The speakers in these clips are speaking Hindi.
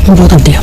बहुत बढ़िया।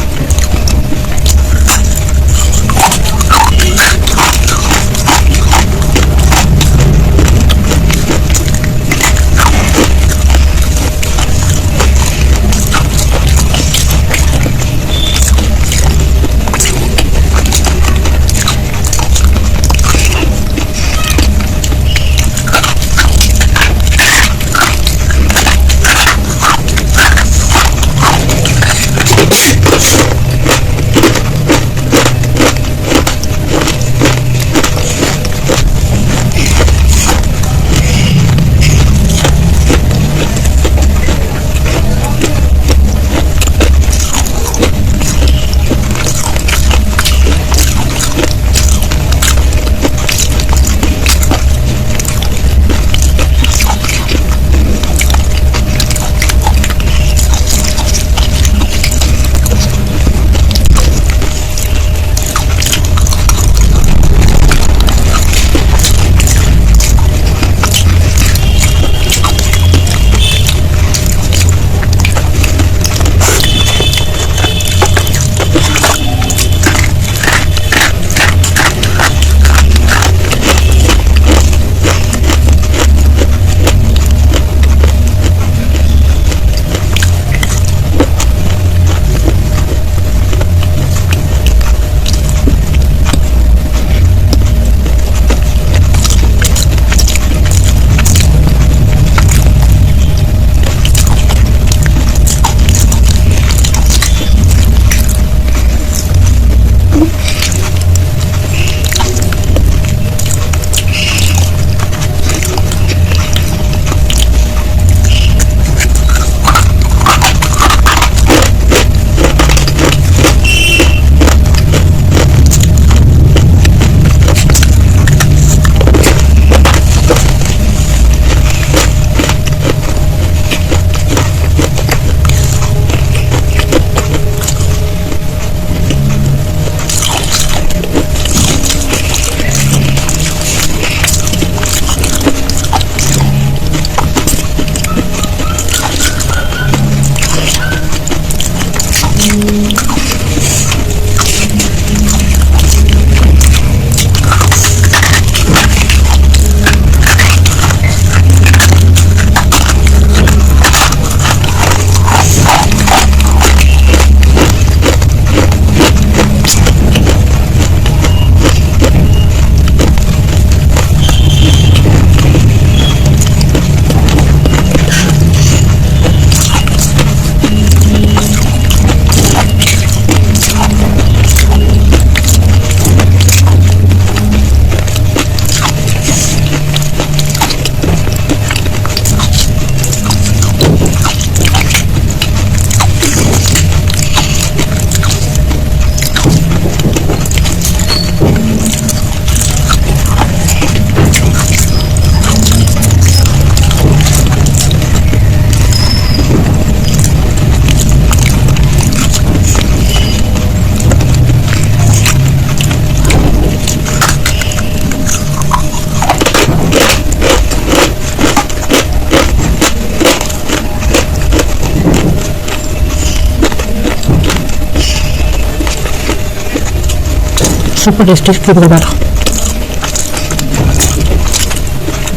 सुपर टेस्टी ट्रिपल बैटर,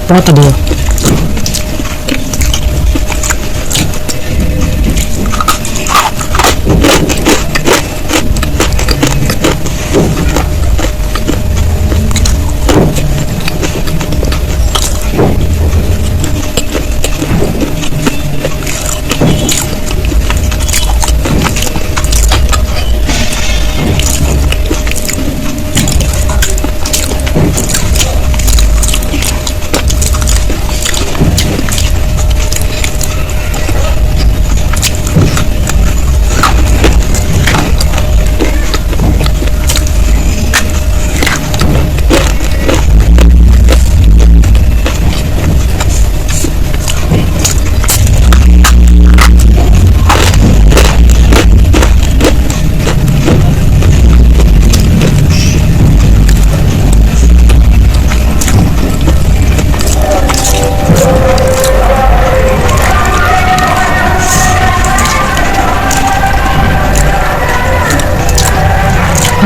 बहुत बढ़िया।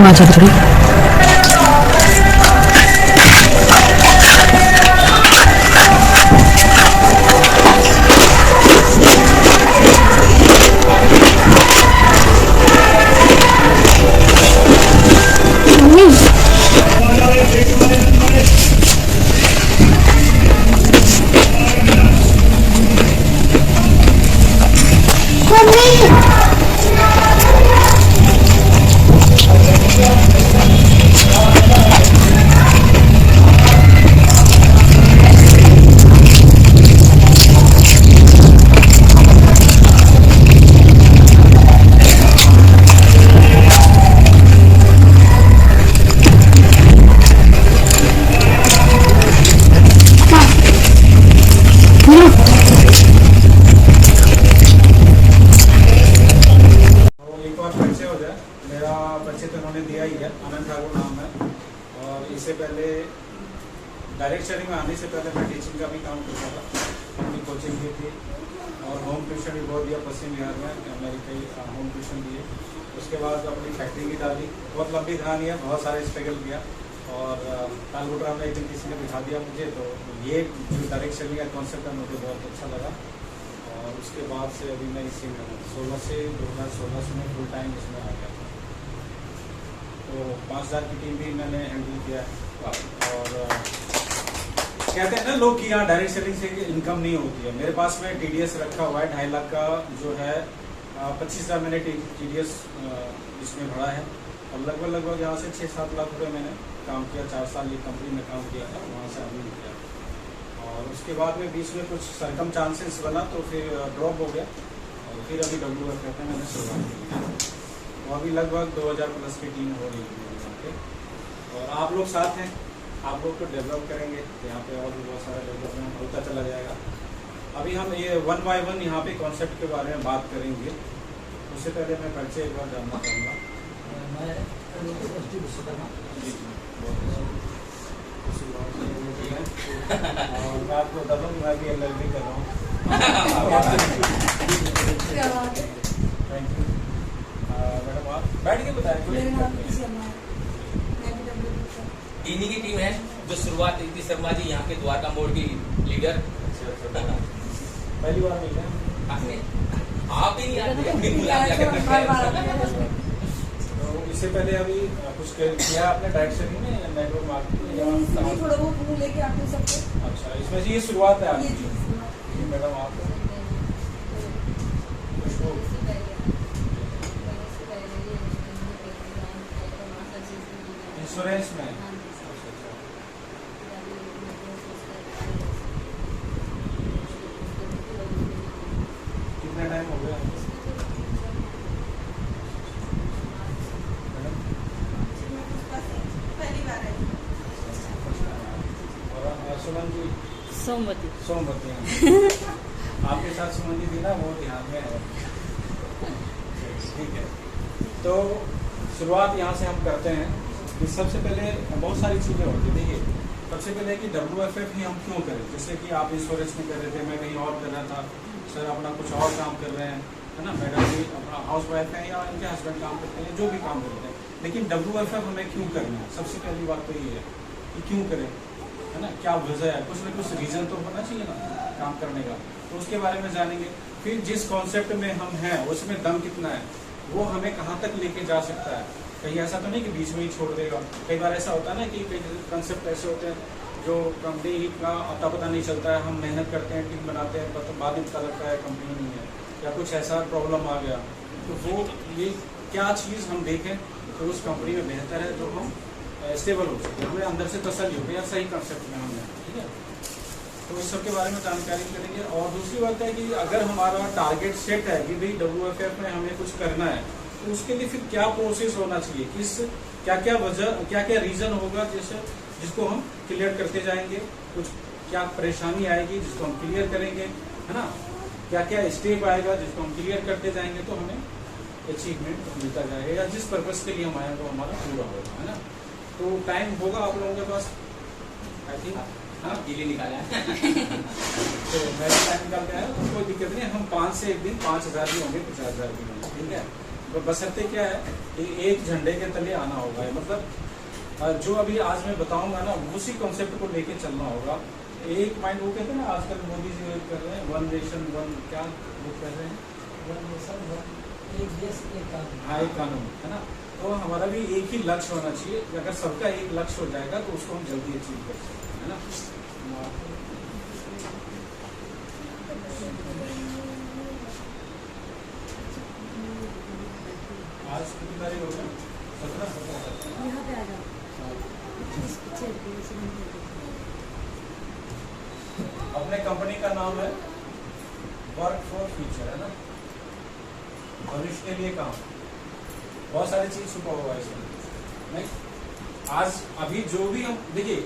आवाज आ रही थोड़ी। इससे पहले डायरेक्ट शेयरिंग में आने से पहले मैं टीचिंग का भी काम करता था, अपनी कोचिंग भी थी और होम ट्यूशन भी बहुत दिया पश्चिम बिहार में, मेरी कई होम ट्यूशन दिए। उसके बाद अपनी फैक्ट्री भी डाली, बहुत लंबी कहानी है, बहुत सारे स्ट्रगल किया और तालगुटरा में एक दिन किसी ने दिखा दिया मुझे, तो ये जो डायरेक्ट शेयरिंग का कॉन्सेप्ट है मुझे बहुत अच्छा लगा और उसके बाद से अभी मैं इसी में 2016 से मैं फुल टाइम इसमें आ गया। तो 5000 की टीम भी मैंने हैंडल किया है और कहते हैं ना लोग कि यहाँ डायरेक्ट सेलिंग से इनकम नहीं होती है। मेरे पास में TDS रखा हुआ है 2.5 लाख का, जो है 25,000 मैंने TDS इसमें भरा है और लगभग यहाँ से 6-7 लाख रुपए मैंने काम किया। 4 साल ये कंपनी में काम किया था, वहाँ से अभी किया और उसके बाद में बीच में कुछ सरकम चांसेस बना तो फिर ड्रॉप हो गया और फिर अभी WF कहते हैं मैंने शुरुआत की। तो अभी लगभग 2000 प्लस की टीम हो रही है यहाँ पे और आप लोग साथ हैं, आप लोग को डेवलप करेंगे, यहाँ पे और भी बहुत सारा डेवलपमेंट होता चला जाएगा। अभी हम ये 1 by 1 यहाँ पे कॉन्सेप्ट के बारे में बात करेंगे। उससे पहले मैं परिचय एक बार जानना चाहूँगा। मैं आपको बता दूँ मैं भी LLB कर रहा हूँ। थैंक यू मैडम, आप बैठ के बताएं। इन्हीं की टीम है जो शुरुआत इतनी शर्मा जी यहाँ के द्वारका मोड़ की लीडर। पहली बार मिल रहे आप ही नहीं आते। तो इससे पहले अभी कुछ किया आपने डायरेक्ट सेलिंग में, नेटवर्क मार्केटिंग थोड़ा बहुत लेके आते सबको। अच्छा, इसमें से ये शुरुआत है आपकी मैडम। आप इंश्योरेंस में कितना टाइम हो गया पहली बार है। और सुमन जी सोमवती आपके साथ सुमन जी थी ना, वो ध्यान में है। ठीक है, तो शुरुआत यहाँ से हम करते हैं कि सबसे पहले बहुत सारी चीज़ें होती है। देखिए, सबसे पहले कि WFF ही हम क्यों करें। जैसे कि आप इंश्योरेंस में कर रहे थे, मैं कहीं और कर रहा था, सर अपना कुछ और काम कर रहे हैं, है ना, मैडम भी अपना हाउस वाइफ है या इनके हस्बैंड काम करते हैं, जो भी काम करते हैं, लेकिन WFF हमें क्यों करना है। सबसे पहली बात तो ये है कि क्यों करें, है ना, क्या वजह है, कुछ ना कुछ रीज़न तो होना चाहिए ना काम करने का। तो उसके बारे में जानेंगे। फिर जिस कॉन्सेप्ट में हम हैं उसमें दम कितना है, वो हमें कहाँ तक लेके जा सकता है। कहीं ऐसा तो नहीं कि बीच में ही छोड़ देगा। कई बार ऐसा होता है ना कि कई कंसेप्ट ऐसे होते हैं जो कंपनी का अता पता नहीं चलता है, हम मेहनत करते हैं, टीम बनाते हैं, तो बाद में पता लगता है कंपनी नहीं है या कुछ ऐसा प्रॉब्लम आ गया। तो वो ये क्या चीज़ हम देखें तो उस कंपनी में बेहतर है जो हम स्टेबल हो सके, हमें अंदर से तसल्ली हो या सही कंसेप्ट में हम हैं। ठीक है, तो इस सब के बारे में जानकारी करेंगे। और दूसरी बात है कि अगर हमारा टारगेट सेट है कि भाई WFF में हमें कुछ करना है, तो उसके लिए फिर क्या प्रोसेस होना चाहिए, किस क्या क्या वजह, क्या क्या रीज़न होगा जिसको हम क्लियर करते जाएंगे, कुछ क्या परेशानी आएगी जिसको हम क्लियर करेंगे, है ना, क्या क्या स्टेप आएगा जिसको हम क्लियर करते जाएंगे, तो हमें अचीवमेंट मिलता जाएगा या जिस पर्पज़ के लिए हम आए वो हमारा पूरा होगा, है ना। तो टाइम होगा आप लोगों के पास, आई थिंक हाँ दिल्ली निकाला है। तो मैं टाइम निकाल के आया, तो कोई दिक्कत नहीं। हम 5 से एक दिन 5000 भी होंगे, 50,000 भी होंगे, ठीक है। बशर्ते क्या है कि एक झंडे के तले आना होगा, मतलब जो अभी आज मैं बताऊंगा ना उसी कॉन्सेप्ट को लेके चलना होगा। एक माइंड, वो कहते हैं ना आजकल मोदी जी वो कर रहे हैं वन नेशन वन, क्या वो कर रहे हैं, एक देश एक कानून। हाँ एक कानून, है ना। तो हमारा भी एक ही लक्ष्य होना चाहिए, अगर सबका एक लक्ष्य हो जाएगा तो उसको हम जल्दी अचीव कर सकते हैं, है ना। आज कितनी तारीख हो गई? 17। यहाँ पे आ जाओ। पीछे अपने कंपनी का नाम है वर्क फॉर फ्यूचर, है ना, भविष्य के लिए काम। बहुत सारी चीज छुपा हुआ है इसमें, नहीं। आज अभी जो भी हम देखिए,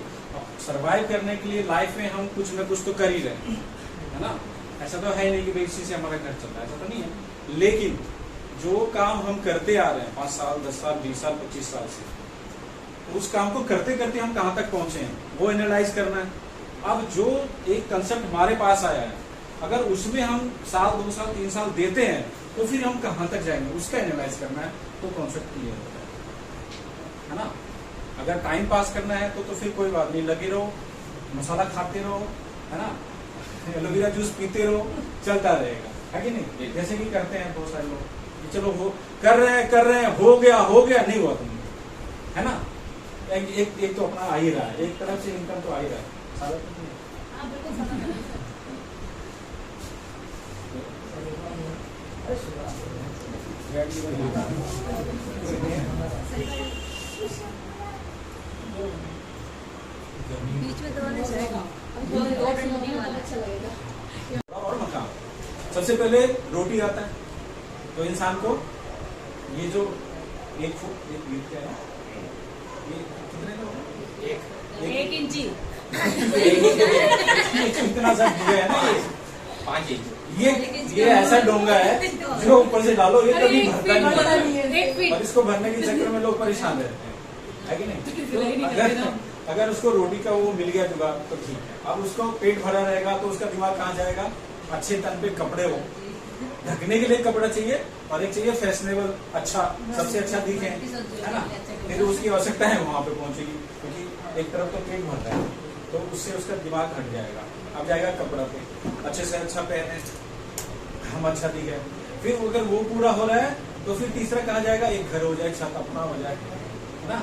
सरवाइव करने के लिए लाइफ में हम कुछ न कुछ तो कर ही रहे हैं, है ना। ऐसा तो है नहीं कि भाई इसी से हमारा घर चल रहा है, ऐसा तो नहीं है। लेकिन जो काम हम करते आ रहे हैं 5 साल 10 साल 20 साल 25 साल से, उस काम को करते करते हम कहाँ तक पहुंचे हैं वो एनालाइज करना है। अब जो एक कंसेप्ट हमारे पास आया है, अगर उसमें हम साल 2 साल 3 साल देते हैं तो फिर हम कहाँ तक जाएंगे उसका एनालाइज करना है, तो कॉन्सेप्ट क्लियर होता है ना। अगर टाइम पास करना है तो फिर कोई बात नहीं, लगे रहो, मसाला खाते रहो, है ना, एलोवेरा जूस पीते रहो, चलता रहेगा, है कि नहीं। जैसे कि करते हैं बहुत सारे लोग, चलो वो कर रहे हैं, हो गया नहीं हुआ तुम, है ना। एक तो अपना आ ही रहा है, एक तरफ से इनकम तो आ ही रहा है, सारा कुछ नहीं। हाँ बिल्कुल पता बीच में दबाने जाएगा। अच्छा लगेगा। और मकान, सबसे पहले रोटी आता है तो इंसान को ये जो एक फुट एक फीट क्या है, ये कितने का होगा? 1 इंची। इतना सा डोंगा है ना, ये 5 इंच। ये ऐसा डोंगा है जो ऊपर से डालो ये कभी भरता नहीं है, 1 फीट। और इसको भरने के चक्कर में लोग परेशान रहते हैं, है कि नहीं। तो अगर उसको रोटी का वो मिल गया जुगाड़ तो ठीक है। अब उसको पेट भरा रहेगा तो उसका दिमाग कहाँ जाएगा, अच्छे तन पे कपड़े हो, ढकने के लिए कपड़ा चाहिए, और एक चाहिए फैशनेबल, अच्छा सबसे अच्छा दिखे, है ना। फिर उसकी आवश्यकता है वहां पे पहुंचेगी, क्योंकि एक तरफ तो पेट भरता है तो उससे उसका दिमाग हट जाएगा, अब जाएगा कपड़ा पे, अच्छे से अच्छा पहने, हम अच्छा दिखे। फिर अगर वो पूरा हो रहा है तो फिर तीसरा कहा जाएगा, एक घर हो जाए, छत अपना हो जाए, है ना।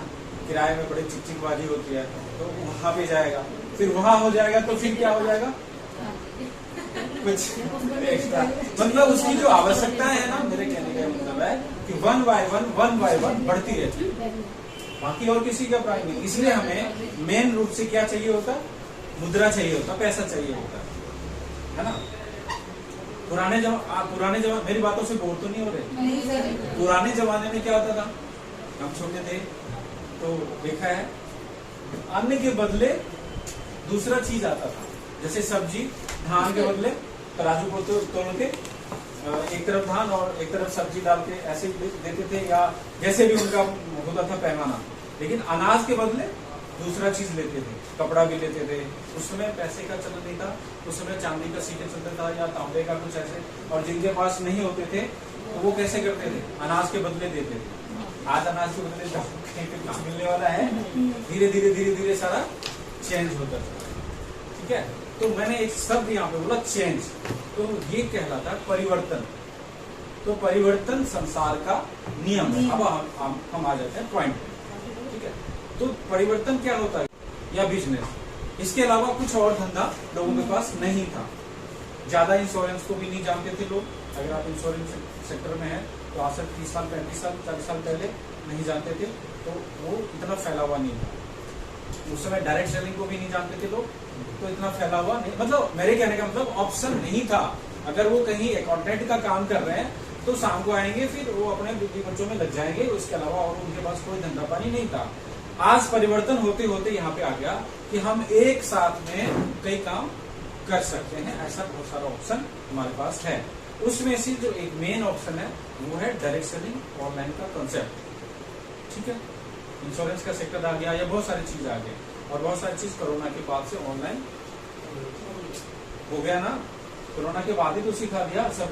किराए में बड़ी चिकचिकबाजी होती है तो वहां पे जाएगा, फिर वहां हो जाएगा तो फिर क्या हो जाएगा, कुछ एक्स्ट्रा। मतलब उसकी जो आवश्यकता है ना, मेरे कहने का मतलब है कि 1 बाय 1 बढ़ती रहती है, बाकी और किसी का प्राइस नहीं। इसलिए हमें मेन रूप से क्या चाहिए होता, मुद्रा चाहिए होता, पैसा चाहिए होता है ना। पुराने जमाने, मेरी बातों से बोर तो नहीं हो रहे। पुराने जमाने में क्या होता था, हम छोटे थे तो देखा है, अन्न के बदले दूसरा चीज आता था, जैसे सब्जी, धान के बदले तराजू को तोड़ के एक तरफ धान और एक तरफ सब्जी डाल के ऐसे देते थे, या जैसे भी उनका होता था पैमाना। लेकिन अनाज के बदले दूसरा चीज लेते थे, कपड़ा भी लेते थे। उस समय पैसे का चलन नहीं था, उस समय चांदी का सिक्के चलता था या तांबे का कुछ ऐसे, और जिनके पास नहीं होते थे तो वो कैसे करते थे, अनाज के बदले देते थे। आज अनाज के बदले कहीं पे कुछ मिलने वाला है, धीरे धीरे सारा चेंज होता था, ठीक है। तो मैंने एक शब्द यहाँ पे बोला चेंज, तो ये कहलाता है परिवर्तन। तो परिवर्तन संसार का नियम है। अब हम आ जाते हैं पॉइंट पे, ठीक है। तो परिवर्तन क्या होता है, या बिजनेस, इसके अलावा कुछ और धंधा लोगों के पास नहीं था। ज्यादा इंश्योरेंस को भी नहीं जानते थे लोग। अगर आप इंश्योरेंस सेक्टर में हैं तो आज से 30 साल 35 साल 40 साल पहले नहीं जानते थे, तो वो इतना फैला हुआ नहीं था। उस समय डायरेक्ट सेलिंग को भी नहीं जानते थे लोग, तो इतना फैला हुआ नहीं, मतलब मेरे कहने का मतलब ऑप्शन नहीं था। अगर वो कहीं अकाउंटेंट का काम कर रहे हैं तो शाम को आएंगे, फिर वो अपने बुद्धि बच्चों में लग जाएंगे, उसके अलावा और उनके पास कोई धंधा पानी नहीं था। आज परिवर्तन होते होते यहाँ पे आ गया कि हम एक साथ में कई काम कर सकते हैं, ऐसा बहुत सारा ऑप्शन हमारे पास है। उसमें से जो एक मेन ऑप्शन है वो है डायरेक्ट सेलिंग, ऑनलाइन का कंसेप्ट, ठीक है। इंश्योरेंस का सेक्टर आ गया, या बहुत सारी चीज आ गई, और बहुत सारी चीज कोरोना के बाद से ऑनलाइन हो गया ना। कोरोना के बाद ही तो सिखा दिया सब,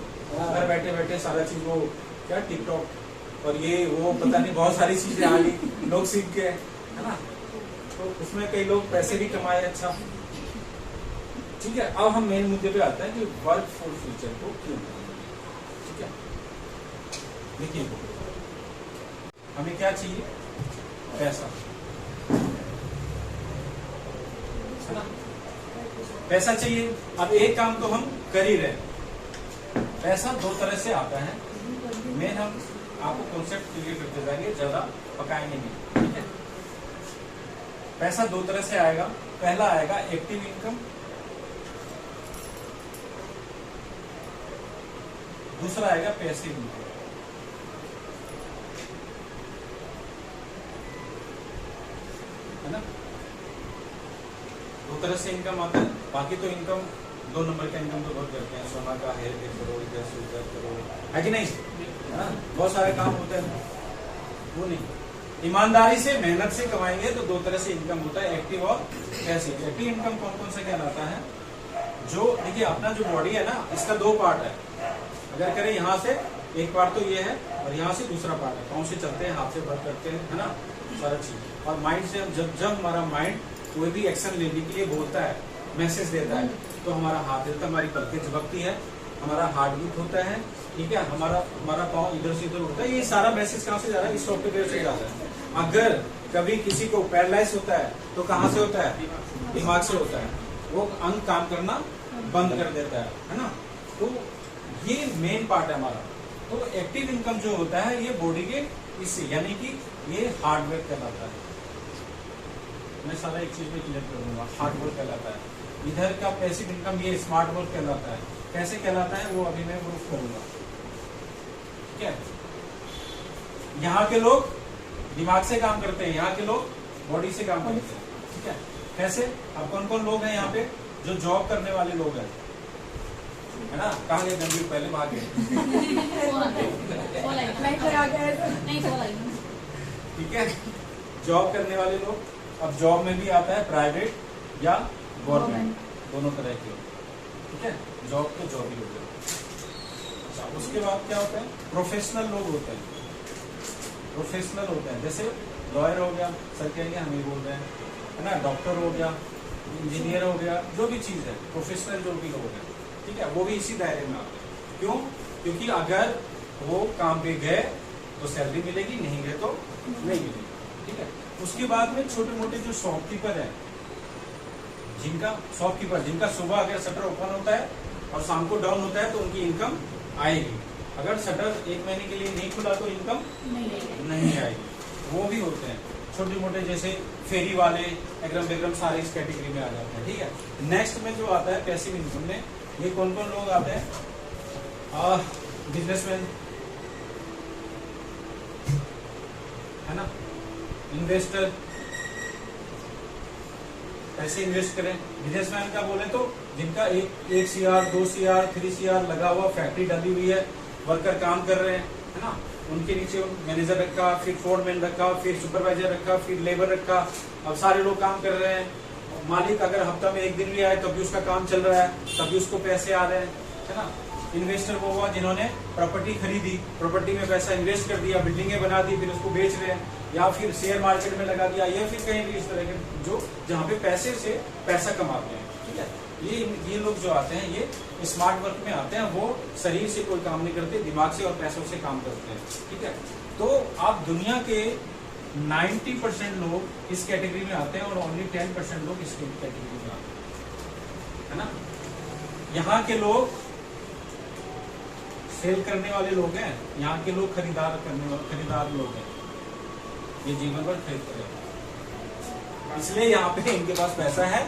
घर बैठे बैठे सारा चीज, वो क्या टिकटॉक और ये वो पता नहीं बहुत सारी चीजें आ गई, लोग सीख गए, है ना। तो उसमें कई लोग पैसे भी कमाए अच्छा। ठीक है, अब हम मेन मुद्दे पे आते हैं कि वर्क फॉर फ्यूचर को क्यों करना। ठीक है, देखिए हमें क्या चाहिए, पैसा, है ना, पैसा चाहिए। अब एक काम तो हम कर ही रहे, पैसा दो तरह से आता है। मेन हम आपको कॉन्सेप्ट क्लियर करते जाएंगे, ज्यादा पकाएंगे नहीं। ठीक है, पैसा दो तरह से आएगा। पहला आएगा एक्टिव इनकम, दूसरा आएगा पैसिव इनकम, है ना। दो तरह से इनकम आता है। बाकी तो इनकम 2 नंबर का इनकम तो बहुत करते हैं, सोना का है 1 करोड़ 10 करोड़, है कि नहीं, है ना, बहुत सारे काम होते हैं। वो नहीं, ईमानदारी से मेहनत से कमाएंगे तो दो तरह से इनकम होता है, एक्टिव और पैसिव। एक्टिव इनकम कौन कौन सा कहलाता है, जो देखिए अपना जो बॉडी है ना, इसका 2 पार्ट है। अगर करें यहाँ से एक पार्ट तो ये है और यहाँ से दूसरा पार्ट है। पाँव से चलते हैं, हाथ से वर्क करते हैं, है ना, सारा चीज। और माइंड से जब हमारा माइंड कोई भी एक्शन लेने के लिए बोलता है, मैसेज देता है, तो हमारा हाथ हिलता है, हमारी पलकें झपकती है, हमारा हार्ट बीट होता है। ठीक है, हमारा पाँव इधर से इधर उठता है। ये सारा मैसेज कहाँ से जा रहा है, इस सॉफ्टवेयर से जाता है। अगर कभी किसी को पैरालाइज होता है तो कहाँ से होता है, दिमाग से होता है। वो अंग काम करना बंद कर देता है ना। तो ये मेन पार्ट है हमारा। तो एक्टिव इनकम जो होता है ये बॉडी के इससे, यानी कि ये हार्डवर्क कहलाता है। मैं सारा एक चीज में क्लियर करूंगा, हार्डवर्क कहलाता है। इधर का पैसिव इनकम ये स्मार्ट वर्क कहलाता है। कैसे कहलाता है वो अभी मैं प्रूफ करूंगा। ठीक है, यहाँ के लोग दिमाग से काम करते हैं, यहाँ के लोग बॉडी से काम करते हैं। ठीक है, कैसे, अब कौन कौन लोग हैं यहाँ पे जो जॉब करने वाले लोग हैं, है ना। कहाँ गए गंभीर, पहले भाग गए। ठीक है, जॉब करने वाले लोग। अब जॉब में भी आता है प्राइवेट या गवर्नमेंट, दोनों तरह के। ठीक है, जॉब तो जॉब ही होता है। अच्छा, उसके बाद क्या होता है, प्रोफेशनल लोग होते हैं। प्रोफेशनल होते हैं जैसे लॉयर हो गया, सर कहेंगे हम ही बोल रहे हैं, है ना, डॉक्टर हो गया, इंजीनियर हो गया, जो भी चीज है, प्रोफेशनल जो भी लोग हैं। ठीक है, वो भी इसी दायरे में आते हैं। क्यों, क्योंकि अगर वो काम पे गए तो सैलरी मिलेगी, नहीं गए तो नहीं मिलेगी। ठीक है, उसके बाद में छोटे मोटे जो शॉपकीपर है, जिनका सुबह अगर शटर ओपन होता है और शाम को डाउन होता है तो उनकी इनकम आएगी। अगर शटर 1 महीने के लिए नहीं खुला तो इनकम नहीं आएगी। वो भी होते हैं छोटे मोटे, जैसे फेरी वाले, एग्रम बेग्रम, सारे इस कैटेगरी में आ जाते हैं। ठीक है, नेक्स्ट में जो आता है पैसिव इनकम में, ये कौन कौन लोग आते हैं, बिजनेसमैन, है ना, इन्वेस्टर, पैसे इन्वेस्ट करें। बिजनेसमैन का बोले तो जिनका 1 CR 2 CR 3 CR लगा हुआ, फैक्ट्री डाली हुई है, वर्कर काम कर रहे हैं, है ना, उनके नीचे मैनेजर रखा, फिर फोरमैन रखा, फिर सुपरवाइजर रखा, फिर लेबर रखा। अब सारे लोग काम कर रहे हैं। मालिक अगर हफ्ता में 1 दिन भी आए तब भी उसका काम चल रहा है, तब भी उसको पैसे आ रहे हैं, है ना। इन्वेस्टर वो हुआ जिन्होंने प्रॉपर्टी खरीदी, प्रॉपर्टी में पैसा इन्वेस्ट कर दिया, बिल्डिंगे बना दी, फिर उसको बेच रहे हैं, या फिर शेयर मार्केट में लगा दिया, या फिर कहीं भी इस तरह के जो जहाँ पे पैसे से पैसा कमाते हैं। ठीक है, ये लोग जो आते हैं ये स्मार्ट वर्क में आते हैं। वो शरीर से कोई काम नहीं करते, दिमाग से और पैसों से काम करते हैं। ठीक है, तो आप दुनिया के 90% लोग इस कैटेगरी में आते हैं और ओनली 10% लोग इस कैटेगरी में आते हैं, है ना। यहाँ के लोग सेल करने वाले लोग हैं, यहाँ के लोग खरीदार लोग हैं, ये जीवन भर खरीदते हैं। इसलिए यहाँ पे इनके पास पैसा है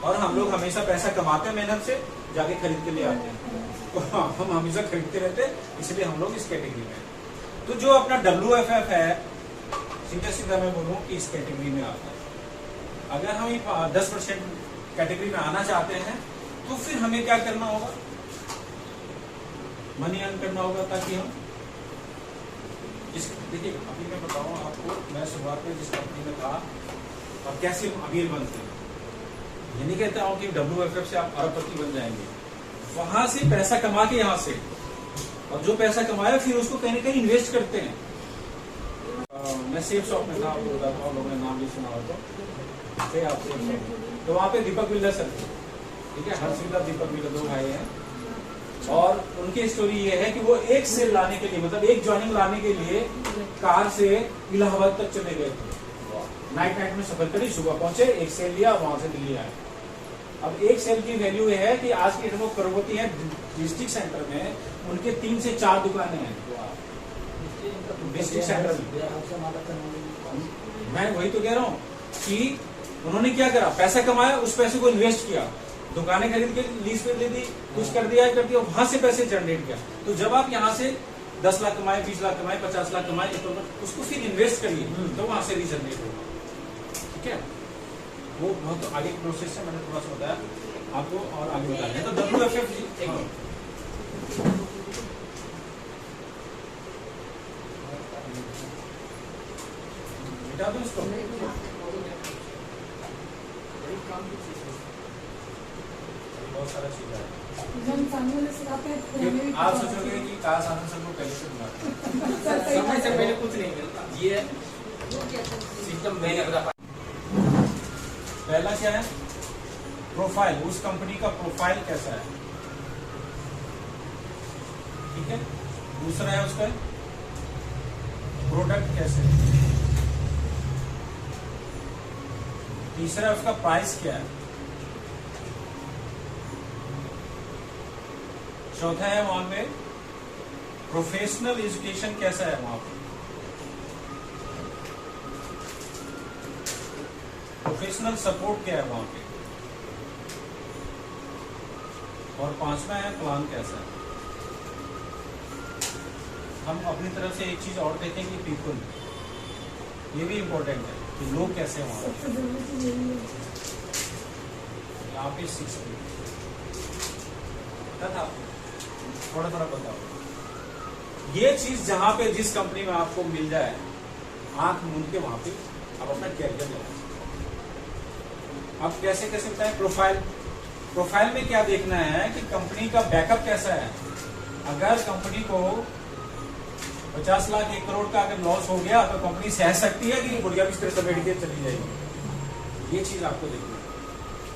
और हम लोग हमेशा पैसा कमाते हैं, मेहनत से जाके खरीद के ले आते हैं। तो हम हमेशा खरीदते रहते हैं, इसलिए हम लोग इस कैटेगरी में। तो जो अपना WFF है, सीधा मैं बोलूँ कि इस कैटेगरी में आता है। अगर हम 10% कैटेगरी में आना चाहते हैं तो फिर हमें क्या करना होगा, मनी अर्न करना होगा, ताकि हम देखिए अभी मैं बताऊँ आपको, मैं शुरुआत में जिस कंपनी में था और कैसे अमीर बनते हैं, ये नहीं कहता हूँ कि WFF से आप अरबपति बन जाएंगे। वहां से पैसा कमा के यहाँ से, और जो पैसा कमाया फिर उसको कहीं ना कहीं इन्वेस्ट करते हैं। मैं सेफ शॉप में था, आपको बताता हूँ, लोगों ने नाम भी सुना हो तो आप सेफ शॉप, तो वहाँ पे दीपक बिल्डर सर थे, ठीक है, हर्षिल और दीपक बिल्डर 2 भाई हैं। और उनकी स्टोरी ये है कि वो एक सेल लाने के लिए, मतलब एक जॉइनिंग लाने के लिए कार से इलाहाबाद तक चले गए थे। नाइट में सफर करी, सुबह पहुंचे, एक सेल लिया, वहां से दिल्ली आए। अब एक सेल की वैल्यू ये है कि आज की डेट में करोड़पति है, डिस्ट्रिक्ट सेंटर में उनके 3 से 4 दुकानें हैं डिस्ट्रिक्ट सेंटर में। मैं वही तो कह रहा हूँ कि उन्होंने क्या करा, पैसा कमाया, उस पैसे को इन्वेस्ट किया, दुकानें खरीद के लीज पे दे दी, कुछ कर दिया, वहां से पैसे जनरेट किया। तो जब आप यहाँ से 10 लाख कमाए, 20 लाख कमाए, 50 लाख कमाए, तो उसको फिर इन्वेस्ट करिए, तो वहां से भी जनरेट होगा, ठीक है। वो बहुत आगे प्रोसेस है, मैंने थोड़ा सा बताया आपको और आगे बता रहे हैं। तो WFF बिठा दो इसको, बहुत सारा चीज है। आप सोचोगे कि काश आनंद सर को पहले से बुलाते, समय से पहले कुछ नहीं मिलता, ये सिस्टम मैंने बता। पहला क्या है, प्रोफाइल, उस कंपनी का प्रोफाइल कैसा है, ठीक है। दूसरा है उसका प्रोडक्ट कैसे है। तीसरा है उसका प्राइस क्या है। चौथा है वहां पे प्रोफेशनल एजुकेशन कैसा है वहां पे, प्रोफेशनल सपोर्ट क्या है वहां पे, और पांचवा है प्लान कैसा है। हम अपनी तरफ से एक चीज और देखें कि पीपल, ये भी इम्पोर्टेंट है कि लोग कैसे हैं वहां। यहाँ पे 6 था, थोड़ा थोड़ा बताओ। ये चीज जहां पे जिस कंपनी में आपको मिल जाए, आंख मूंद के वहां पे आप अपना कैरियर लगाओ। अब कैसे कैसे बताएं, प्रोफाइल में क्या देखना है कि कंपनी का बैकअप कैसा है। अगर कंपनी को 50 लाख 1 करोड़ का अगर लॉस हो गया तो कंपनी सह सकती है कि गुड़िया बिस्तर से बैठ के चली जाएगी, ये चीज आपको देखनी है।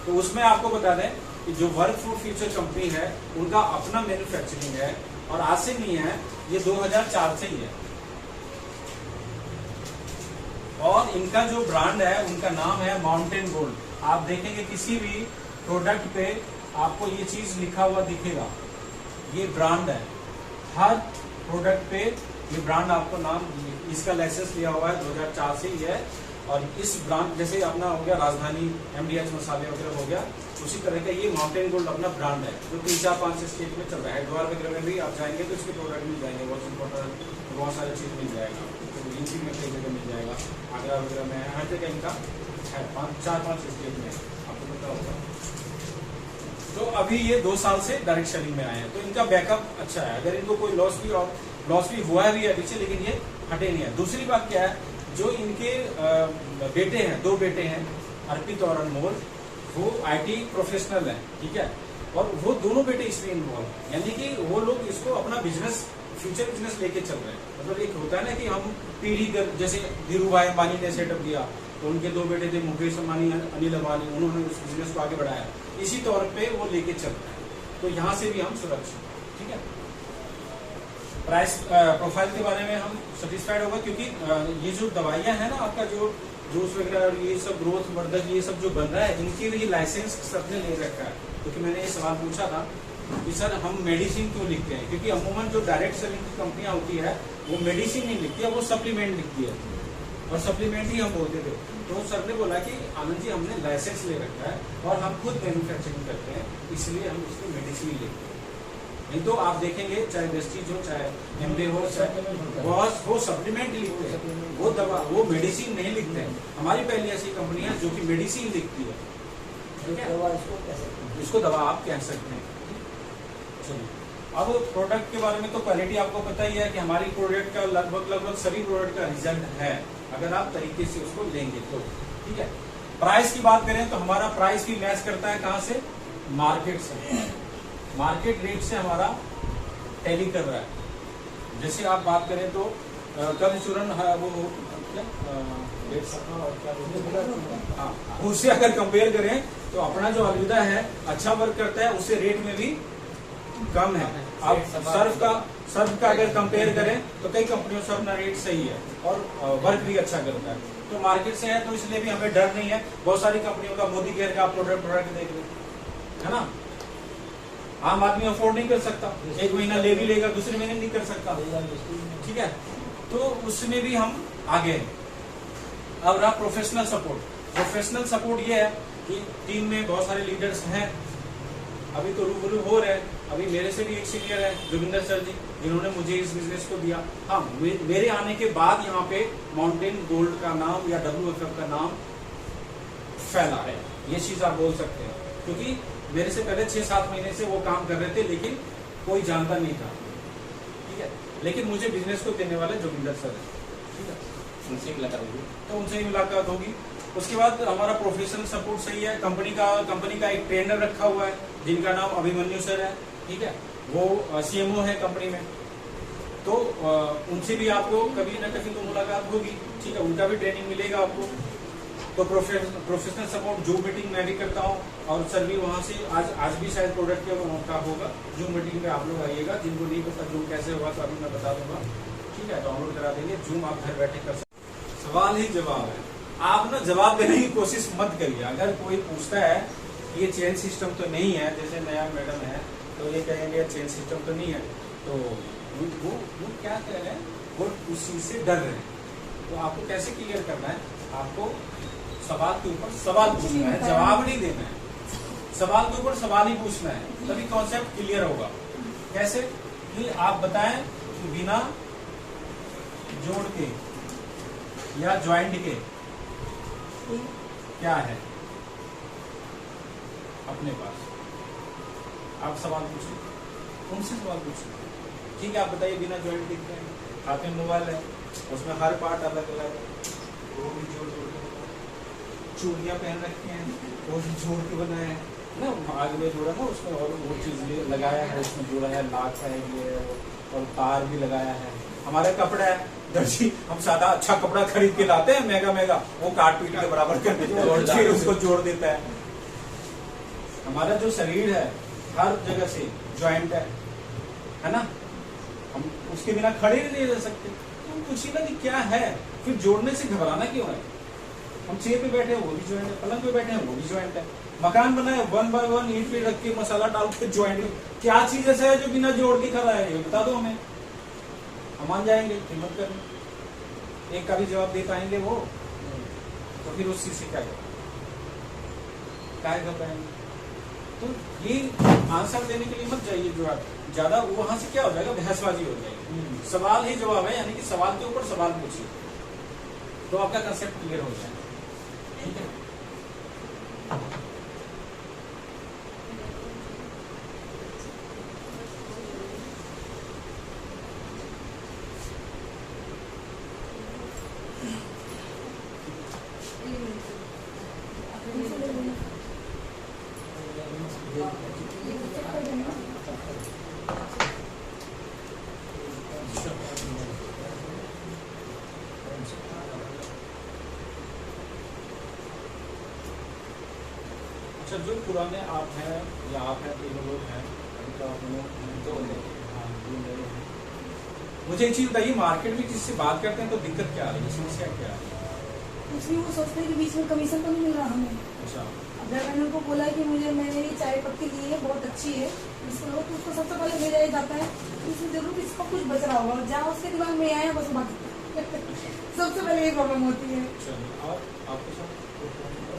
तो उसमें आपको बता दें कि जो वर्क फॉर फ्यूचर कंपनी है उनका अपना मैन्युफैक्चरिंग है, और आज से नहीं है, ये 2004 से ही है। और इनका जो ब्रांड है उनका नाम है माउंटेन गोल्ड। आप देखेंगे किसी भी प्रोडक्ट पे आपको ये चीज लिखा हुआ दिखेगा, ये ब्रांड है। हर प्रोडक्ट पे ये ब्रांड आपको नाम, इसका लाइसेंस लिया हुआ है 2004 से ही है। और इस ब्रांड, जैसे अपना हो गया राजधानी MDH मसाले वगैरह हो गया, उसी तरह का ये माउंटेन गोल्ड अपना ब्रांड है, जो 3-4-5 स्टेट में चल रहा है। हरिद्वार वगैरह में भी आप जाएंगे तो इसके प्रोडक्ट मिल जाएंगे, बहुत सारी चीज मिल जाएगा, यूपी में कई जगह मिल जाएगा, आगरा वगैरह में, हर जगह इनका है, 4-5 स्टेट में, आपको पता होगा। तो अभी ये 2 साल से डायरेक्ट सेलिंग में आए हैं, तो इनका बैकअप अच्छा है। अगर इनको कोई लॉस भी हुआ भी है पीछे, लेकिन ये हटे नहीं है। दूसरी बात क्या है, जो इनके बेटे हैं, 2 बेटे हैं, अर्पित और अनमोल, वो IT प्रोफेशनल हैं, ठीक है। और वो दोनों बेटे इसमें इन्वॉल्व, यानी कि वो लोग इसको अपना बिजनेस, फ्यूचर बिजनेस लेके चल रहे हैं। मतलब एक होता है ना कि हम पीढ़ी कर, जैसे धीरू भाई अंबानी ने सेटअप दिया, तो उनके 2 बेटे थे, मुकेश अंबानी, अनिल अंबानी, उन्होंने उस बिजनेस को आगे बढ़ाया। इसी तौर पे वो लेके चल रहे हैं, तो यहाँ से भी हम सुरक्षित, ठीक है। प्राइस प्रोफाइल के बारे में हम सेटिस्फाइड होगा, क्योंकि ये जो दवाइयाँ हैं ना, आपका जो जूस वगैरह, ये सब ग्रोथ वर्धक, ये सब जो बन रहा है, इनके लिए लाइसेंस सबने ले रखा है। क्योंकि मैंने ये सवाल पूछा था कि सर हम मेडिसिन क्यों लिखते हैं, क्योंकि अमूमन जो डायरेक्ट सेलिंग की कंपनियां होती है वो मेडिसिन नहीं लिखती है, वो सप्लीमेंट लिखती है, और सप्लीमेंट ही हम बोलते थे। तो सर ने बोला कि आनंद जी हमने लाइसेंस ले रखा है और हम खुद मैन्युफैक्चरिंग करते हैं, इसलिए हम इसको मेडिसिन लिखते हैं। नहीं तो आप देखेंगे चाहे वेस्टीज हो, चाहे एमडे हो, चाहे वो सप्लीमेंट लिखते हैं, वो दवा, वो मेडिसिन नहीं लिखते हैं। हमारी पहली ऐसी कंपनी है जो कि मेडिसिन लिखती है, ठीक है, इसको दवा आप कह सकते हैं। चलिए, अब प्रोडक्ट के बारे में तो क्वालिटी आपको पता ही है कि हमारी प्रोडक्ट का लगभग सभी प्रोडक्ट का रिजल्ट है, अगर आप तरीके से उसको लेंगे तो, ठीक है। प्राइस की बात करें तो हमारा प्राइस भी मैच करता है कहाँ से, मार्केट से, मार्केट रेट से हमारा टैली कर रहा है। जैसे आप बात करें तो कल चूरन वो क्या रेट और क्या बोलते हैं, हाँ, उससे अगर कंपेयर करें तो अपना जो अलविदा है अच्छा वर्क करता है, उससे रेट में भी कम है। आप सर्फ का अगर कंपेयर करें तो कई कंपनियों से अपना रेट सही है और वर्क भी अच्छा करता है। तो मार्केट से है तो इसलिए भी हमें डर नहीं है। बहुत सारी कंपनियों का मोदी केयर का आप प्रोडक्ट देख लो, है ना। आम आदमी अफोर्ड नहीं कर सकता, एक महीना ले भी लेगा, दूसरे महीने नहीं कर सकता, ठीक है। तो उसमें भी हम आगे हैं। अब रहा प्रोफेशनल सपोर्ट। प्रोफेशनल सपोर्ट ये है कि टीम में बहुत सारे लीडर्स हैं, अभी तो रूबरू हो रहे हैं। अभी मेरे से भी एक सीनियर है जोगिंदर सर जी, जिन्होंने मुझे इस बिजनेस को दिया। हाँ, मेरे आने के बाद यहाँ पे माउंटेन गोल्ड का नाम या WFF का नाम फैला है, ये चीज आप बोल सकते हैं। क्योंकि मेरे से पहले 6-7 महीने से वो काम कर रहे थे, लेकिन कोई जानता नहीं था, ठीक है। लेकिन मुझे बिजनेस को देने वाले जोगिंदर सर है, ठीक है, उनसे मुलाकात होगी, तो उनसे ही मुलाकात होगी। उसके बाद हमारा प्रोफेशनल सपोर्ट सही है। कंपनी का एक ट्रेनर रखा हुआ है जिनका नाम अभिमन्यु सर है, ठीक है। वो CMO है कंपनी में, तो उनसे भी आपको कभी ना कभी तो मुलाकात होगी, ठीक है। उनका भी ट्रेनिंग मिलेगा आपको। तो प्रोफेशनल सपोर्ट जूम मीटिंग मैं भी करता हूँ, और सर भी वहाँ से आज भी शायद प्रोडक्ट का मौका होगा। जूम मीटिंग में आप लोग आइएगा, जिनको नहीं पता जूम कैसे होगा तो अभी मैं बता दूंगा, ठीक है। डाउनलोड करा देंगे जूम, आप घर बैठे कर सकते। सवाल ही जवाब है, आप ना जवाब देने की कोशिश मत करिए। अगर कोई पूछता है ये चेन सिस्टम तो नहीं है, जैसे नया मैडम है तो ये कहेंगे चेन सिस्टम तो नहीं है, तो वो क्या कह रहे हैं, वो उस चीज से डर रहे हैं। तो आपको कैसे क्लियर करना है, आपको सवाल के ऊपर सवाल पूछना है, जवाब नहीं देना है। सवाल के ऊपर सवाल ही पूछना है, तभी कॉन्सेप्ट क्लियर होगा। कैसे कि आप बताएं कि बिना जोड़ के या ज्वाइंट के क्या है अपने पास। आप सवाल पूछिए, उनसे सवाल पूछिए, ठीक है। आप बताइए बिना ज्वाइंट के क्या है। हाथ में मोबाइल है, उसमें हर पार्ट अलग अलग है, वो भी जोड़ जोड़ के। चूड़ियाँ पहन रखी हैं, वो भी जोड़ के बनाया है ना, आग में जोड़ा ना उसमें, और वो चीज लगाया है उसमें, जोड़ा है, लाख है ये, और तार भी लगाया है। हमारे कपड़ा है, दर्जी हम सादा अच्छा कपड़ा खरीद के लाते हैं महंगा, वो काट पीट के बराबर कर देते हैं और फिर उसको जोड़ देता है। हमारा जो शरीर है हर जगह से ज्वाइंट है ना, हम उसके बिना खड़े नहीं रह सकते। तो पूछिए ना कि क्या है, फिर जोड़ने से घबराना क्यों है। हम चेयर पे बैठे हैं वो भी ज्वाइंट है, पलंग पे बैठे हैं वो भी ज्वाइंट है, मकान बनाए 1 by 1 ईंट पे रख के मसाला डाल के ज्वाइंट है। क्या चीज ऐसा है जो बिना जोड़ के खड़ा है, ये बता दो हमें, हम मान जाएंगे। हिम्मत करें, एक का भी जवाब दे पाएंगे वो, तो फिर उस चीज से क्या घबराएंगे। तो ये आंसर देने के लिए मत जाइए जो आप ज्यादा, वहां से क्या हो जाएगा, बहसबाजी हो जाएगी। सवाल ही जवाब है, यानी कि सवाल के ऊपर सवाल पूछिए, तो आपका कंसेप्ट क्लियर हो जाएगा, ठीक है। अच्छा, जो पुराने आप हैं या आप हैं, तीनों लोग हैं, अभी तो आप लोग 2 हैं। मुझे एक चीज बताइए, मार्केट में किससे बात करते हैं तो दिक्कत क्या आ रही है, समस्या क्या आ रही है? इसलिए वो सोचते हैं कि बीच में कमीशन तो नहीं मिल रहा हमें। अच्छा, अगर मैंने उनको बोला कि मैंने ये चाय पत्ती ली है, बहुत अच्छी है, इसको तो उसको सबसे पहले भेजा जाता है, इसमें जरूर इसका कुछ बच रहा होगा, जहाँ उसके दिमाग में आया बस बात सबसे पहले ये प्रॉब्लम होती है। और आपके साथ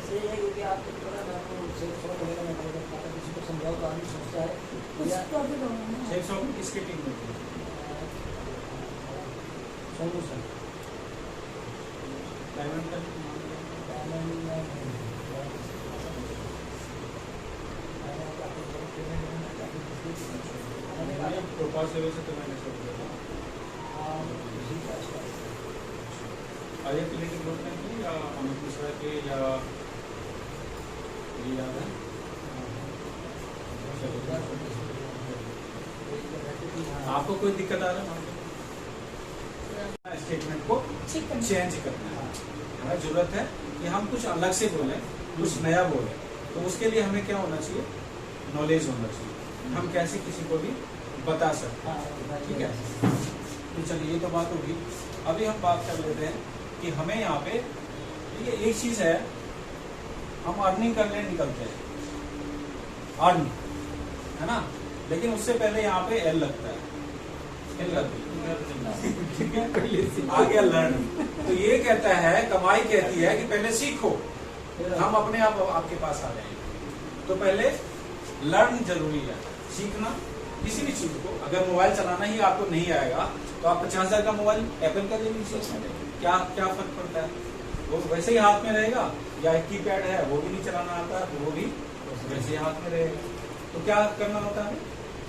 ये है क्योंकि आपको थोड़ा ना किसी को समझाओ तो आदमी सोचता है कुछ प्रॉफिट होगा। शेख साहब किसके टीम में थे? सोनू सर, डायमंड का प्रोपास लेवल से तो मैंने छोड़ दिया था। आर्या किले के ग्रुप में थी या अमित मिश्रा के, या ये याद है? आपको कोई दिक्कत आ रहा है? स्टेटमेंट को ठीक है। चेंज करना है। हमें जरूरत है कि हम कुछ अलग से बोलें, कुछ नया बोलें, तो उसके लिए हमें क्या होना चाहिए, नॉलेज होना चाहिए, हम कैसे किसी को भी बता सकते हैं। ठीक है, तो चलिए ये तो बात होगी। अभी हम बात कर लेते हैं कि हमें यहाँ पे ये एक चीज है, हम अर्निंग करने निकलते हैं, अर्न है ना, लेकिन उससे पहले यहाँ पे एल लगता है, एल लगती है, ठीक है, आ गया लर्न। तो ये कहता है, कमाई कहती है कि पहले सीखो, हम अपने आप आपके पास आ जाएंगे। तो पहले लर्न जरूरी है, सीखना किसी भी चीज को। अगर मोबाइल चलाना ही आपको नहीं आएगा तो आप 50,000 का मोबाइल एप्पल का ले लीजिए, क्या क्या फर्क पड़ता है, वो वैसे ही हाथ में रहेगा। या एक कीपैड है, वो भी नहीं चलाना आता तो वो भी वैसे ही हाथ में रहेगा। तो क्या करना होता है,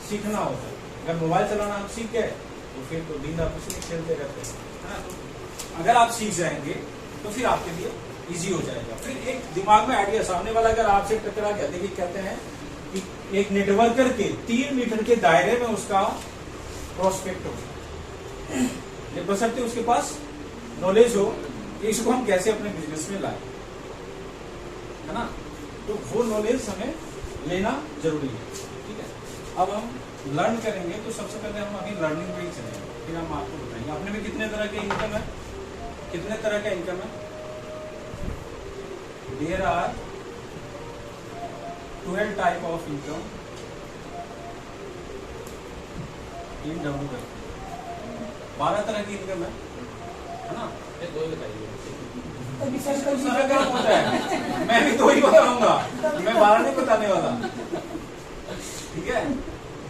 सीखना होता है। अगर मोबाइल चलाना आप सीख गए तो फिर तो दिन रात उसी में खेलते रहते हैं, है ना। तो अगर आप सीख जाएंगे तो फिर आपके लिए इजी हो जाएगा। फिर एक दिमाग में आइडिया, सामने वाला अगर आपसे टकरा गया, देखिए कहते हैं कि एक नेटवर्कर के 3 मीटर के दायरे में उसका प्रोस्पेक्ट हो, बशर्ते उसके पास नॉलेज हो कि इसको हम कैसे अपने बिजनेस में लाए, है ना। तो वो नॉलेज हमें लेना जरूरी है। ठीक है, अब हम लर्न करेंगे तो सबसे पहले हम अभी लर्निंग पे ही चलेंगे, फिर हम आपको बताएंगे अपने में कितने तरह के इनकम है, कितने तरह का इनकम है। There are 12 type of income in WFF, 12 तरह की इनकम है ना। ये दो ही बताइए। अभी सर तो सारा काम होता है, मैं भी 2 ही बताऊंगा, मैं 12 नहीं बताने वाला। ठीक है,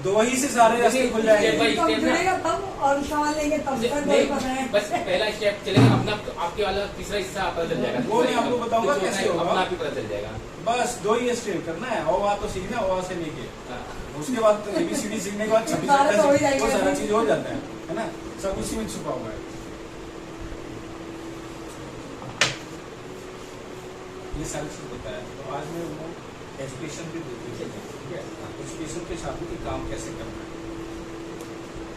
2 ही से सारे रास्ते खुल जाएंगे। कब जुड़ेगा तब और सवाल लेंगे तब तक नहीं पता है। बस पहला स्टेप चलेगा, अपना आपके वाला तीसरा हिस्सा पता चल जाएगा। वो मैं आपको बताऊंगा कैसे होगा। अपना आप ही पता चल जाएगा। बस 2 ही स्टेप करना है, और तो सीखना, और से लेके हाँ। उसके बाद तो ABCD सीखने के बाद 26 बारह तो हो ही जाएगा। वो सारा चीज हो जाता है ना, सब उसी में छुपा हुआ है। ये सारी चीज होता है। तो आज मैं वो एजुकेशन भी देती हूँ, ठीक है, एजुकेशन के साथ भी काम कैसे करना है।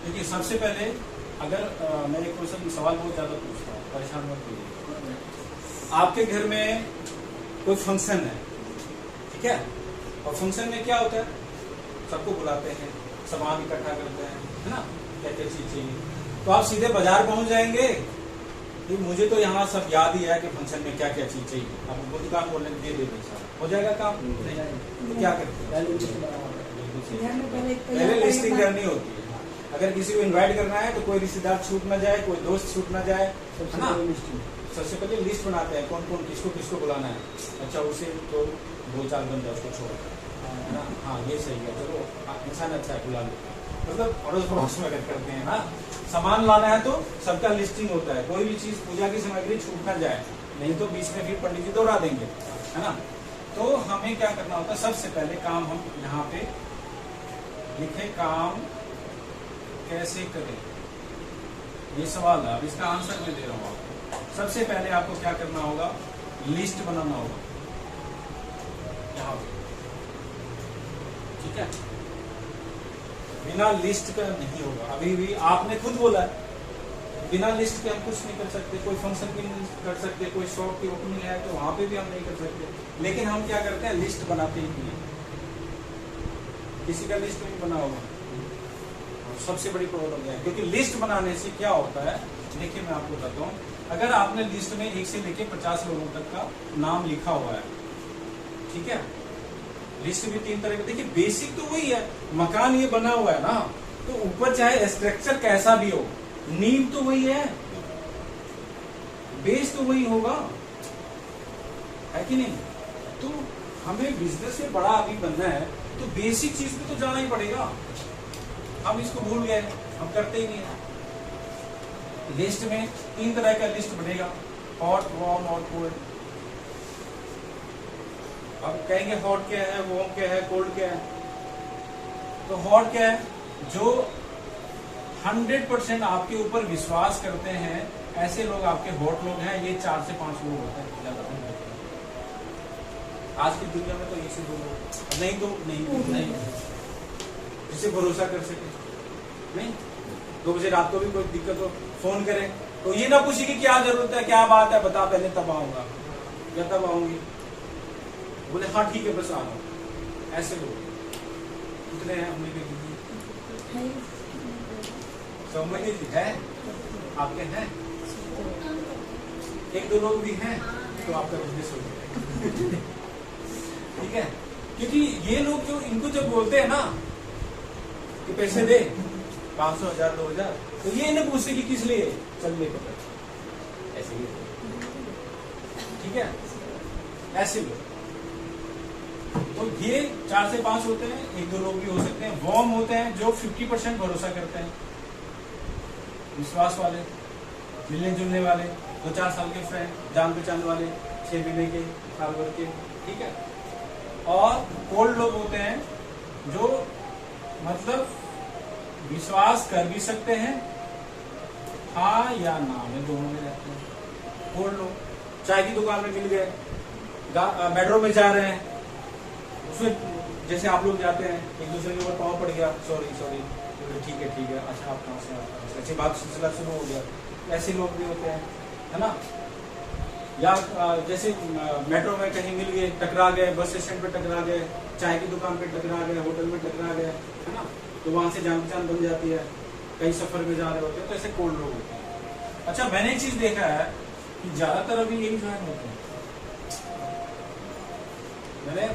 देखिए सबसे पहले अगर मैं एक क्वेश्चन सवाल बहुत ज्यादा पूछता हूँ, परेशान मत होइए। आपके घर में कोई फंक्शन है, ठीक है, और फंक्शन में क्या होता है, सबको बुलाते हैं, सामान इकट्ठा करते हैं, है ना, क्या क्या चीज चाहिए। तो आप सीधे बाजार पहुंच जाएंगे कि मुझे तो यहाँ सब याद ही है कि फंक्शन में क्या क्या चीज चाहिए, आप वो दुकान बोलने दे दे हो जाएगा काम। तो क्या करते हैं, पहले लिस्टिंग करनी होती है। अगर किसी को इनवाइट करना है तो कोई रिश्तेदार छूट ना जाए, कोई दोस्त छूट ना जाए, है ना। सबसे पहले लिस्ट बनाते हैं कौन कौन किसको किसको बुलाना है। अच्छा, उसे तो 2-4 बंदा उसको छोड़, है ना, हाँ ये सही है, चलो इंसान अच्छा है बुला लो। मतलब अड़ोस पड़ोस में अगर करते हैं ना, सामान लाना है तो सबका लिस्टिंग होता है, कोई भी चीज पूजा की सामग्री छूट ना जाए, नहीं तो बीच में फिर पंडित जी दोहरा देंगे, है ना। तो हमें क्या करना होता है, सबसे पहले काम हम यहाँ पे लिखे, काम कैसे करें, ये सवाल है, अब इसका आंसर मैं दे रहा हूँ आपको। सबसे पहले आपको क्या करना होगा, लिस्ट बनाना होगा यहाँ पे, ठीक है। बिना लिस्ट का नहीं होगा, अभी भी आपने खुद बोला है, बिना लिस्ट के हम कुछ नहीं कर सकते। कोई फंक्शन भी नहीं कर सकते, कोई शॉप की ओपनिंग है तो वहां पे भी हम नहीं कर सकते। लेकिन हम क्या करते हैं, लिस्ट बनाते ही नहीं, किसी का लिस्ट नहीं बना होगा, सबसे बड़ी प्रॉब्लम है। क्योंकि लिस्ट बनाने से क्या होता है, देखिए मैं आपको बताता हूँ, अगर आपने लिस्ट में 1 से लेके 50 लोगों तक का नाम लिखा हुआ है, ठीक है, लिस्ट भी 3 तरह की, देखिए बेसिक तो वही है, मकान ये बना हुआ है ना, तो ऊपर चाहे स्ट्रक्चर कैसा भी हो, नींव तो वही है, बेस तो वही होगा, है कि नहीं। तो हमें बिजनेस में बड़ा अभी बनना है तो बेसिक चीज पे तो जाना ही पड़ेगा। हम इसको भूल गए, हम करते ही नहीं है। लिस्ट में 3 तरह का लिस्ट बनेगा, हॉट, वार्म और कोल्ड। अब कहेंगे हॉट क्या है, वार्म क्या है, कोल्ड क्या है। तो हॉट क्या है, जो 100% आपके ऊपर विश्वास करते हैं, ऐसे लोग आपके हॉट लोग हैं। ये 4 से 5 लोग होते हैं ज्यादा नहीं होते। आज की दुनिया में तो ये से 2 लोग, नहीं तो नहीं जिसे भरोसा कर सके। नहीं 2 बजे रात को भी कोई दिक्कत हो, फोन करें, तो ये ना पूछे कि क्या जरूरत है, क्या बात है, बता पहले तब आऊंगा या तब आऊंगी। बोले हाँ ठीक है बस आ रहा हूं। ऐसे लोग कितने हैं हमने के समझे जी है आपके हैं, एक दो लोग भी हैं तो आपका बिजनेस हो जाएगा। ठीक है, क्योंकि ये लोग जो इनको जब बोलते हैं ना कि पैसे दे 500 1000 2000, तो ये इन्हें पूछते कि किस लिए, चल ले पकड़ ऐसे ही। ठीक है, ऐसे लोग तो ये 4 से 5 होते हैं, एक दो लोग भी हो सकते हैं। वॉर्म होते हैं जो 50% भरोसा करते हैं, विश्वास वाले, मिलने जुलने वाले, 2-4 साल के फ्रेंड, जान पहचान वाले, 6 महीने के, साल भर के। ठीक है, और कोल्ड लोग होते हैं जो मतलब विश्वास कर भी सकते हैं हाँ या ना में, दोनों में रहते हैं। कोल्ड लोग चाय की दुकान में मिल गए, मेट्रो में जा रहे हैं, उसमें जैसे आप लोग जाते हैं एक दूसरे के ऊपर पाँव पड़ गया, सॉरी ठीक है, अच्छा आप कहाँ से, ऐसी बात सिलसिला शुरू हो गया। ऐसे लोग भी होते हैं, है ना। या जैसे मेट्रो में कहीं मिल गए, टकरा गए, बस स्टैंड पे टकरा गए, चाय की दुकान पे टकरा गए, होटल में टकरा गए, है ना, तो वहां से जान पहचान बन जाती है, कई सफर में जा रहे होते हैं, तो ऐसे कोल्ड लोग होते हैं। अच्छा, मैंने एक चीज देखा है कि ज्यादातर अभी यही ज्वाइन होते हैं,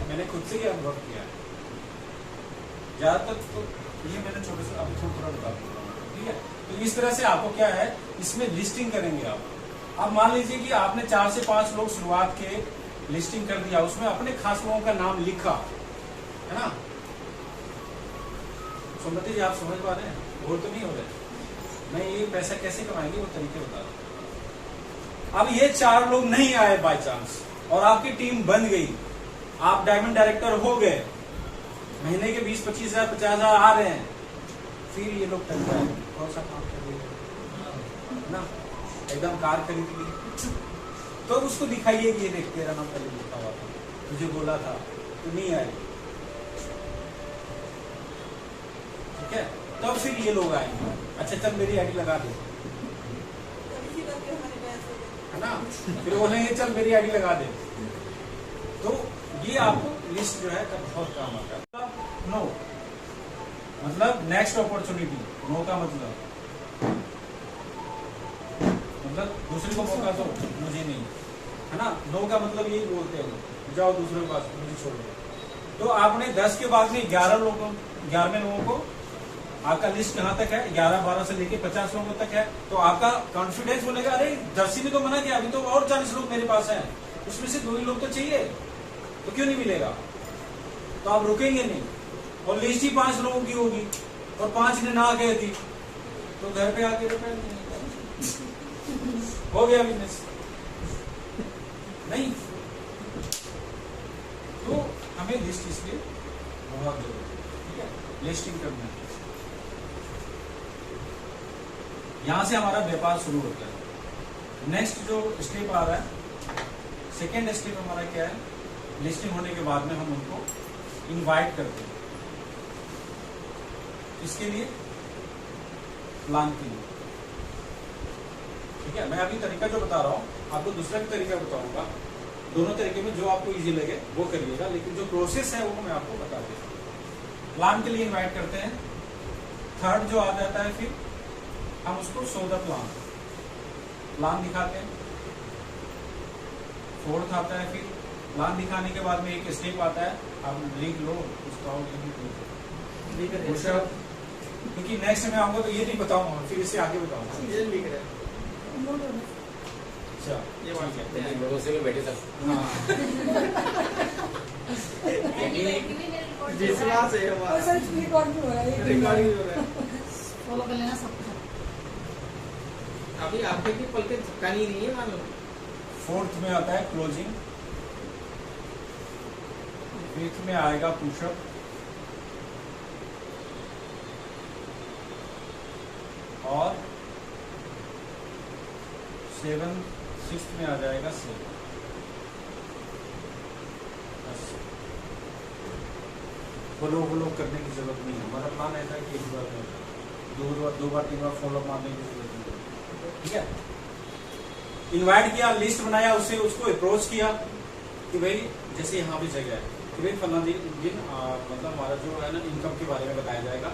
मैंने खुद से ही अनुभव किया है ज्यादातर। तो ये मैंने छोटे से अब थोड़ा बता दूंगा, ठीक है। तो इस तरह से आपको क्या है, इसमें लिस्टिंग करेंगे आप। अब मान लीजिए कि आपने 4 से 5 लोग शुरुआत के लिस्टिंग कर दिया, उसमें अपने खास लोगों का नाम लिखा, है ना। सुमति जी आप समझ पा रहे हैं, बोर तो नहीं हो रहे। मैं ये पैसा कैसे कमाएंगे वो तरीके बता रहा हूं। अब ये 4 लोग नहीं आए बाय चांस और आपकी टीम बन गई, आप डायमंड डायरेक्टर हो गए, महीने के 20-25 हजार 50 हजार आ रहे हैं, फिर ये लोग टक जाए, कौन सा काम कर रहे हैं ना, एकदम कार खरीद ली, तो उसको दिखाइए कि ये देख तेरा नाम पहले लिखा हुआ था, तुझे बोला था, तू नहीं आए। ठीक है, तब फिर ये लोग आएंगे, अच्छा चल मेरी आईडी लगा दे, है ना, फिर बोलेंगे चल मेरी आईडी लगा दे। तो ये आपको लिस्ट जो है बहुत काम आता है। नो मतलब नेक्स्ट अपॉर्चुनिटी, नो का मतलब दूसरे को मौका दो, मुझे नहीं, है ना। नो का मतलब यही बोलते हैं, जाओ दूसरे के पास, मुझे छोड़ दो। तो आपने 10 के बाद में 11वें लोगों को, आपका लिस्ट कहाँ तक है, 11-12 से लेके 50 लोगों तक है, तो आपका कॉन्फिडेंस बोलेगा अरे 10 में तो मना किया, अभी तो और 40 लोग मेरे पास हैं, उसमें से 2 ही लोग तो चाहिए, तो क्यों नहीं मिलेगा। तो आप रुकेंगे नहीं, और लिस्ट ही 5 लोगों की होगी और 5 ने ना कह दी, तो घर पे आके हो गया बिजनेस नहीं। तो हमें लिस्ट इसलिए बहुत जरूरी है, ठीक है, लिस्टिंग करना है। यहां से हमारा व्यापार शुरू होता है। नेक्स्ट जो स्टेप आ रहा है, सेकेंड स्टेप हमारा क्या है, लिस्टिंग होने के बाद में हम उनको इनवाइट करते हैं, इसके लिए प्लान के लिए। ठीक है, मैं अभी तरीका जो बता रहा हूँ आपको दूसरा भी तरीका बताऊंगा, दोनों तरीके में जो आपको इजी लगे वो करिएगा, लेकिन जो प्रोसेस है वो मैं आपको बता दूंगा। प्लान के लिए इनवाइट करते हैं। थर्ड जो आ जाता है, फिर हम उसको शो द प्लान दिखाते हैं। फोर्थ आता है, फिर प्लान दिखाने के बाद में एक स्टेप आता है, आप लिख लो उसका, क्योंकि नेक्स्ट में आऊंगा तो ये नहीं बताऊंगा, फिर इससे आगे बताऊंगा। अच्छा, ये बात है, भरोसे में बैठे सब। विश्वास है हमारा, रिकॉर्ड भी हो रहा है, रिकॉर्डिंग हो रहा है। फॉलो कर लेना सब। अभी आपके भी पलके झपकानी नहीं है मानो। फोर्थ में आता है क्लोजिंग, फिफ्थ में आएगा पुशअप, और 6th में आ जाएगा सेल। फॉलो करने की जरूरत नहीं है, हमारा प्लान ऐसा है कि एक बार 2 बार 3 बार फॉलो मारने की जरूरत नहीं है। ठीक है, इनवाइट किया, लिस्ट बनाया, उससे उसको अप्रोच किया कि भाई जैसे यहाँ भी जगह है कि भाई फला दिन मतलब हमारा जो है ना इनकम के बारे में बताया जाएगा,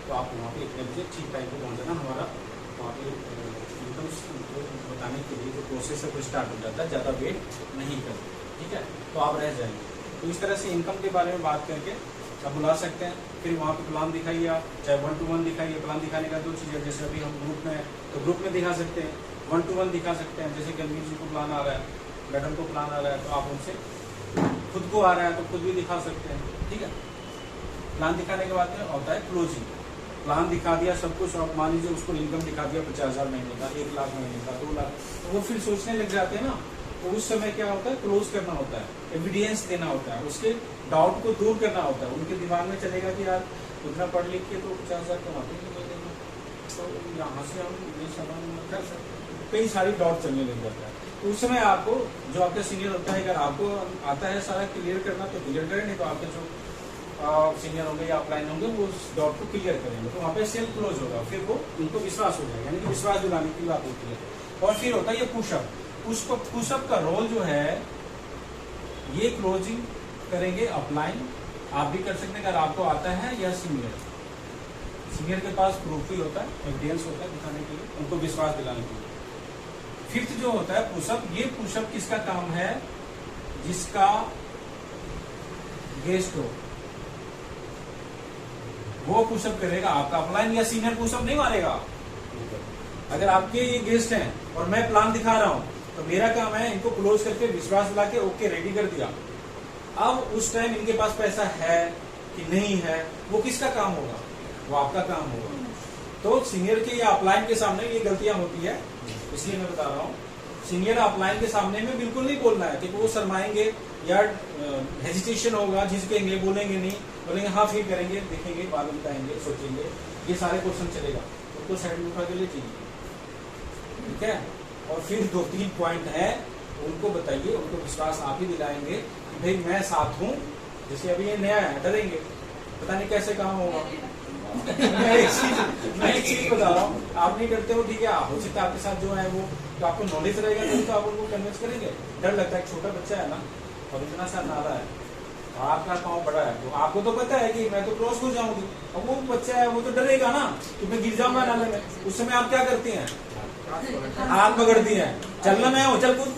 तो आप वहाँ पे इतने बजे ठीक टाइम पे पहुँच जाना। हमारा वहाँ पे इनकम बताने के लिए जो प्रोसेस है वो स्टार्ट हो जाता है, ज़्यादा वेट नहीं करते, ठीक है, तो आप रह जाएंगे। तो इस तरह से इनकम के बारे में बात करके आप बुला सकते हैं। फिर वहाँ पे प्लान दिखाइए, आप चाहे 1-to-1 दिखाइए। प्लान दिखाने का 2 चीज़ है, जैसे अभी हम ग्रुप में तो ग्रुप में दिखा सकते हैं, 1-to-1 दिखा सकते हैं। जैसे गणवीर जी को प्लान आ रहा है, मैडम को प्लान आ रहा है, तो आप उनसे खुद को आ रहा है तो खुद भी दिखा सकते हैं, ठीक है। प्लान दिखाने के बाद में होता है क्लोजिंग। प्लान दिखा दिया सब कुछ, और मान लीजिए उसको इनकम दिखा दिया 50,000 महीने का, 1 लाख महीने का, 2 लाख, तो वो फिर सोचने लग जाते हैं ना। तो उस समय क्या होता है, क्लोज करना होता है, एविडेंस देना होता है, उसके डाउट को दूर करना होता है। उनके दिमाग में चलेगा कि यार उतना पढ़ लिख के तो 50,000 कमाते हैं महीने में, तो यहाँ से हम ये सामान कर सकते हैं, कई सारी डाउट चलने लग जाता है। तो उस समय आपको जो आपका सीनियर होता है, अगर आपको आता है सारा क्लियर करना तो क्लियर करें, नहीं तो आपके जो सीनियर होंगे या अपलाइन होंगे वो उस डाउट को क्लियर करेंगे, तो वहाँ पे सेल क्लोज होगा। फिर वो उनको विश्वास हो जाएगा, यानी कि विश्वास दिलाने की बात होती है। और फिर होता है ये पुशअप। उसको पुशअप का रोल जो है, ये क्लोजिंग करेंगे अपलाइन, आप भी कर सकते हैं अगर आपको आता है, या सीनियर के पास प्रूफ ही होता है, एविडेंस होता है दिखाने के लिए, उनको विश्वास दिलाने के लिए। फिफ्थ जो होता है पुशअप, ये पुशअप किसका काम है, जिसका गेस्ट हो वो पुशअप करेगा। आपका अपलाइन या सीनियर पुशअप नहीं मारेगा। अगर आपके ये गेस्ट हैं और मैं प्लान दिखा रहा हूं, तो मेरा काम है इनको क्लोज करके विश्वास दिला के ओके रेडी कर दिया। अब उस टाइम इनके पास पैसा है कि नहीं है, वो किसका काम होगा, वो आपका काम होगा। तो सीनियर के या अपलाइन के सामने ये गलतियां होती है, इसलिए मैं बता रहा हूँ। सीनियर अपलाइन के सामने में बिल्कुल नहीं बोलना है, क्योंकि वो शर्माएंगे या हेजिटेशन होगा, झिझकेंगे, बोलेंगे नहीं, बोलेंगे हाँ फिर करेंगे, देखेंगे, बाद में बताएंगे, सोचेंगे, ये सारे क्वेश्चन चलेगा। उनको साइड में उठा के ले जाइए, ठीक है। और फिर 2-3 पॉइंट है, उनको बताइए, उनको विश्वास आप ही दिलाएंगे कि भाई मैं साथ हूँ। जैसे अभी ये नया है, डरेंगे, पता नहीं कैसे काम होगा। मैं एक चीज बता रहा हूँ, आप नहीं करते हो, ठीक है, आप हो सकता है आपके साथ जो है वो, तो आपको नॉलेज रहेगा नहीं तो आप उनको कन्विंस करेंगे। डर लगता है, छोटा बच्चा है ना और इतना सा नारा है, तो आपका पाँव बड़ा है, तो आपको तो पता है कि मैं तो क्रॉस हो जाऊंगी। अब वो बच्चा है, वो तो डरेगा ना कि मैं गिर जाऊंगा नाले में। उस समय आप क्या करती हैं, हाथ पकड़ती हैं, चलना मैं हो, चल कूद,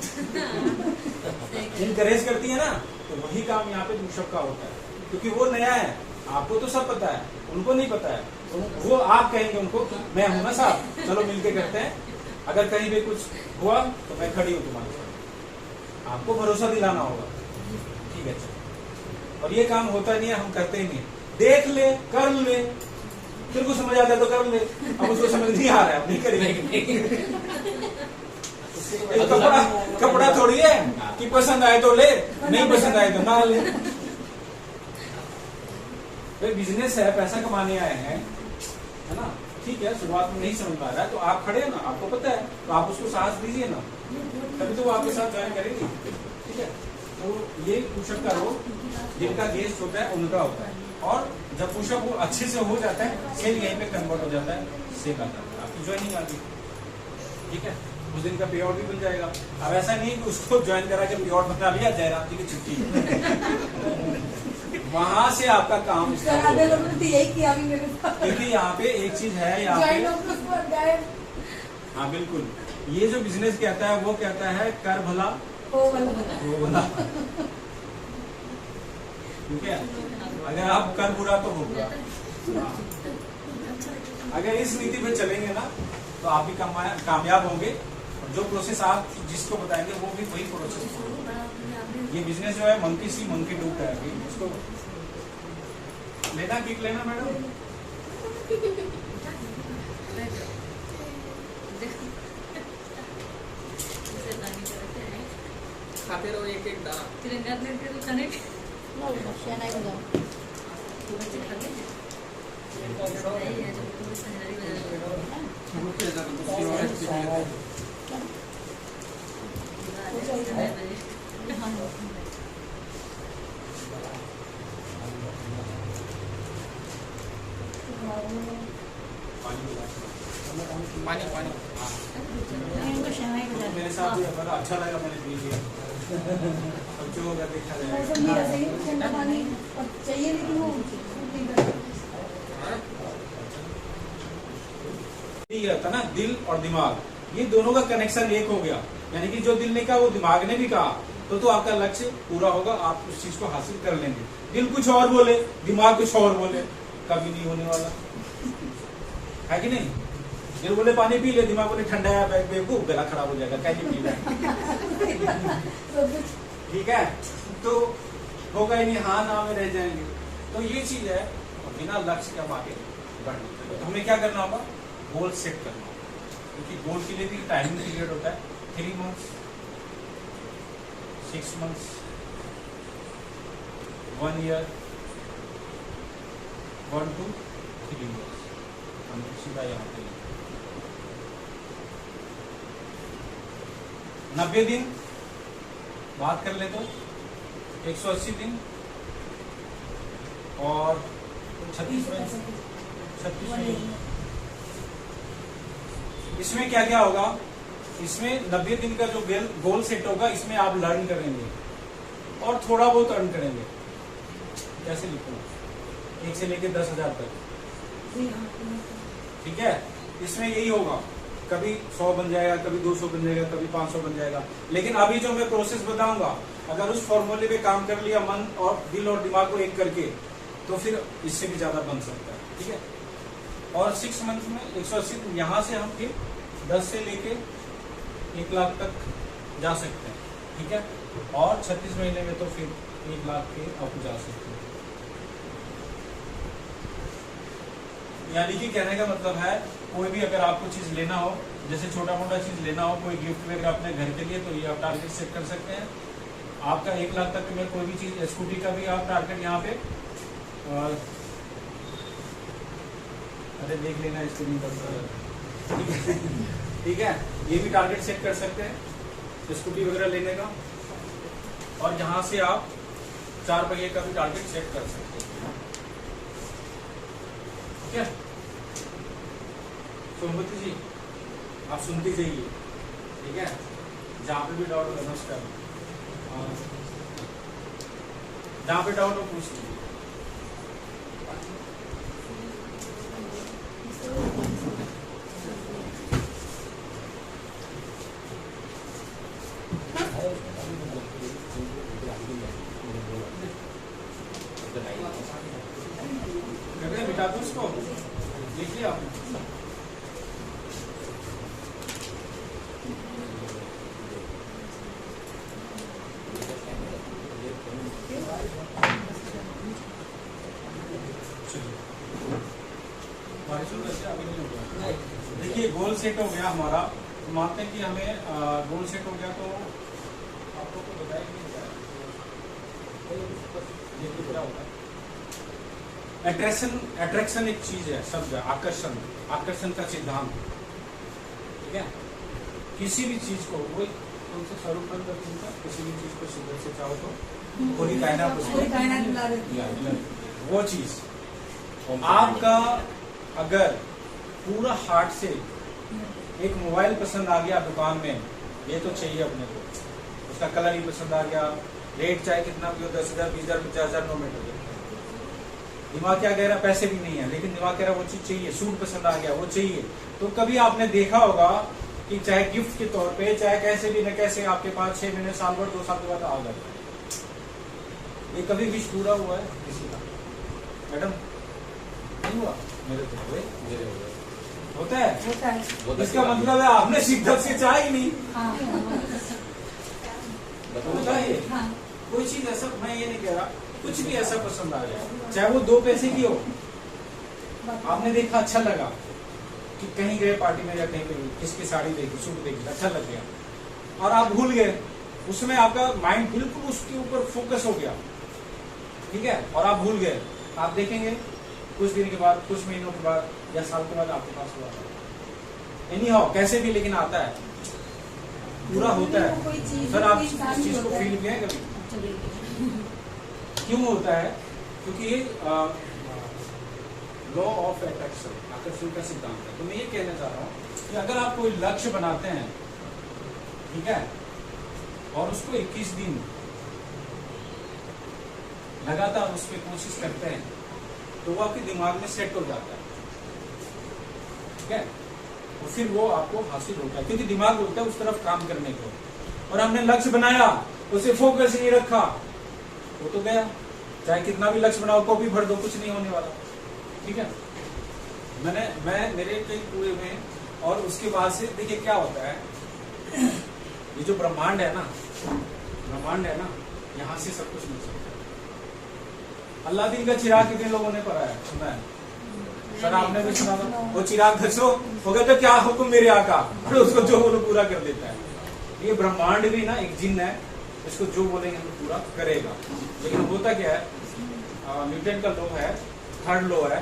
इनकरेज करती है ना। तो वही काम यहाँ पे पुशअप का होता है, क्योंकि वो नया है, आपको तो सब पता है, उनको नहीं पता है। तो वो आप कहेंगे उनको मैं हूं ना साहब, चलो मिलके करते हैं, अगर कहीं भी कुछ हुआ तो मैं खड़ी हूँ तुम्हारे साथ। आपको भरोसा दिलाना होगा, ठीक है। और ये काम होता नहीं है, हम करते ही नहीं। देख ले, कर ले, फिर को समझ आता है तो कर ले, अब उसको समझ नहीं आ रहा है, अब नहीं करेंगे। कपड़ा थोड़ी है कि पसंद आए तो ले, नहीं पसंद आए तो ना ले। बिजनेस है, पैसा कमाने आए हैं, है ना, ठीक है। शुरुआत में नहीं समझ पा रहा है तो आप खड़े हैं ना, आपको पता है, तो आप उसको साहस दीजिए ना, तभी तो वो आपके साथ ज्वाइन करेंगे, ठीक है। तो ये पुशअप का रोल जिनका गेस्ट होता है उनका होता है। और जब पुशअप वो अच्छे से हो जाता है, सेल यहीं पे कन्वर्ट हो जाता है, सेल आता है, आपकी ज्वाइनिंग आती है, ठीक है। उस दिन का पे आउट भी मिल जाएगा। अब ऐसा नहीं कि उसको ज्वाइन करा के पे आउट बता लिया, जयराम जी की छुट्टी, वहां से आपका काम स्टार्ट होगा। यही किया अभी मेरे साथ। क्योंकि यहाँ पे एक चीज है, यहाँ पे हाँ बिल्कुल, ये जो बिजनेस कहता है वो कहता है कर भला हो भला, ठीक है। अगर आप कर बुरा तो हो बुरा, अगर इस नीति पे चलेंगे ना तो आप भी कामयाब होंगे। और जो प्रोसेस आप जिसको बताएंगे वो भी वही प्रोसेस होगा। ये बिजनेस जो है मंकी सी मंकी डू का है, इसको लेना किक लेना मैडम। खाते रहो एक एक दाना। पानी पिला। पानी पानी इनको शहनाई बजा मेरे साथ भी बड़ा अच्छा लगा, मैंने पी लिया। अब जो होगा देखा मौसम भी ऐसे जाएगा। ही ठंडा पानी अब चाहिए, लेकिन वो नहीं करता। ये होता ना दिल और दिमाग, ये दोनों का कनेक्शन एक हो गया, यानी कि जो दिल ने कहा वो दिमाग ने भी कहा, तो आपका लक्ष्य पूरा होगा, आप उस चीज को हासिल कर लेंगे। दिल कुछ और बोले, दिमाग कुछ और बोले, कभी नहीं होने वाला है कि नहीं। दिल बोले पानी पी ले, दिमाग बोले ठंडा है, बेवकूफ, गला खराब हो जाएगा, कैसे पी रहा है। ठीक है, तो होगा ही नहीं, हाँ ना में रह जाएंगे। तो ये चीज है, बिना लक्ष्य के हम आगे बढ़ नहीं सकते। तो हमें क्या करना होगा, गोल सेट करना होगा, क्योंकि गोल के लिए भी टाइमिंग पीरियड होता है, 3 months, 6 months, 1 year, 1 to 3 years। हम सीधा यहाँ पे 90 दिन बात कर ले तो 180 दिन और 36 दिन। इसमें क्या क्या होगा, इसमें 90 दिन का जो गोल सेट होगा, इसमें आप लर्न करेंगे और थोड़ा बहुत अर्न करेंगे। कैसे लिखूं, 1 से लेके 10,000 तक, ठीक है। इसमें यही होगा, कभी 100 बन जाएगा, कभी 200 बन जाएगा, कभी 500 बन जाएगा। लेकिन अभी जो मैं प्रोसेस बताऊंगा, अगर उस फॉर्मूले पे काम कर लिया मन और दिल और दिमाग को एक करके, तो फिर इससे भी ज्यादा बन सकता है, ठीक है। और 6 मंथ में 180, यहाँ से हम फिर 10 से लेके 1 लाख तक जा सकते हैं, ठीक है। और 36 महीने में तो फिर 1 लाख के आप जा सकते हैं। यानी कि कहने का मतलब है, कोई भी अगर आपको चीज लेना हो, जैसे छोटा मोटा चीज लेना हो, कोई गिफ्ट वगैरह अपने घर के लिए, तो ये आप टारगेट सेट कर सकते हैं। आपका 1 लाख तक में कोई भी चीज, स्कूटी का भी आप टारगेट यहाँ पे, और अरे देख लेना, इसको नहीं पता, ठीक है। ये भी टारगेट सेट कर सकते हैं स्कूटी वगैरह लेने का, और जहां से आप 4 पहिए का भी टारगेट सेट कर सकते हैं, ठीक है। सोमवती जी, आप सुनती जाइए, ठीक है। जहाँ पे भी डाउट हो नमस्कार, जहाँ पे डाउट हो पूछ लीजिए। बिठा दो उसको, लिख लिया आपने। देखिए गोल सेट हो गया हमारा, तो मानते हैं कि हमें गोल सेट हो गया, तो आप लोग को बताएंगे क्या होता है। अट्रैक्शन एक चीज है, शब्द है, आकर्षण का सिद्धांत, ठीक है। किसी भी चीज को, वो उनसे स्वरूप किसी भी चीज को शिद्दत से चाहो तो पूरी कायनात, वो चीज आपका अगर पूरा हार्ट से एक मोबाइल पसंद आ गया दुकान में, ये तो चाहिए अपने को, उसका कलर ही पसंद आ गया, रेट चाहे कितना भी हो, 10,000, 20,000, 50,000, नो मैटर, दिमाग क्या कह रहा, पैसे भी नहीं है, लेकिन दिमाग कह रहा वो चीज चाहिए, सूट पसंद आ गया, वो चाहिए। तो कभी आपने देखा होगा कि चाहे गिफ्ट के तौर पे, चाहे कैसे भी न कैसे आपके पास 6 महीने, साल भर, 2 साल के बाद आ जाता है। ये कभी विश पूरा हुआ है किसी का, मैडम? नहीं हुआ, मेरे तो हुए, मेरे हुए, होता है। इसका मतलब है आपने शिद्दत से चाहा ही नहीं, होता है। कोई चीज ऐसा, मैं ये नहीं कह रहा, कुछ भी ऐसा पसंद आ जाए, चाहे वो 2 पैसे की हो, आपने देखा अच्छा लगा, कि कहीं गए पार्टी में या कहीं पे, किसकी साड़ी देखी, सूट देखी, अच्छा लग गया, और आप भूल गए, उसमें आपका माइंड बिल्कुल उसके ऊपर फोकस हो गया, ठीक है, और आप भूल गए। आप देखेंगे कुछ दिन के बाद, कुछ महीनों के बाद या साल के बाद आपके पास हुआ, एनी हाउ कैसे भी, लेकिन आता है, पूरा होता है। सर आप इस चीज को फील किया है कभी? क्यों होता है? क्योंकि लॉ ऑफ अट्रैक्शन, आकर्षण का सिद्धांत है। तो मैं ये कहना चाह रहा हूँ कि अगर आप कोई लक्ष्य बनाते हैं, ठीक है, और उसको 21 दिन लगातार उस पर कोशिश करते हैं, तो वो आपके दिमाग में सेट हो जाता है, ठीक है, और फिर वो आपको हासिल होता है, क्योंकि दिमाग बोलता है उस तरफ काम करने को। और हमने लक्ष्य बनाया, उसे फोकस नहीं रखा, वो तो गया। चाहे कितना भी लक्ष्य बनाओ, कॉपी भर दो, कुछ नहीं होने वाला, ठीक है। मैं मेरे कई पूरे में, और उसके बाद से देखिए क्या होता है, ये जो ब्रह्मांड है ना, यहाँ से सब कुछ मिल सकता है। अल्लादीन का चिराग कितने लोगों ने पढ़ा है, सुना है? सर आपने भी सुना था, वो चिराग घसो, हो गया तो क्या हुक्म मेरे आका, और उसको जो बोलो पूरा कर देता है। ये ब्रह्मांड भी ना एक जिन्न है, इसको जो बोलेंगे वो पूरा करेगा। लेकिन होता क्या है, न्यूटन का लॉ है, थर्ड लॉ है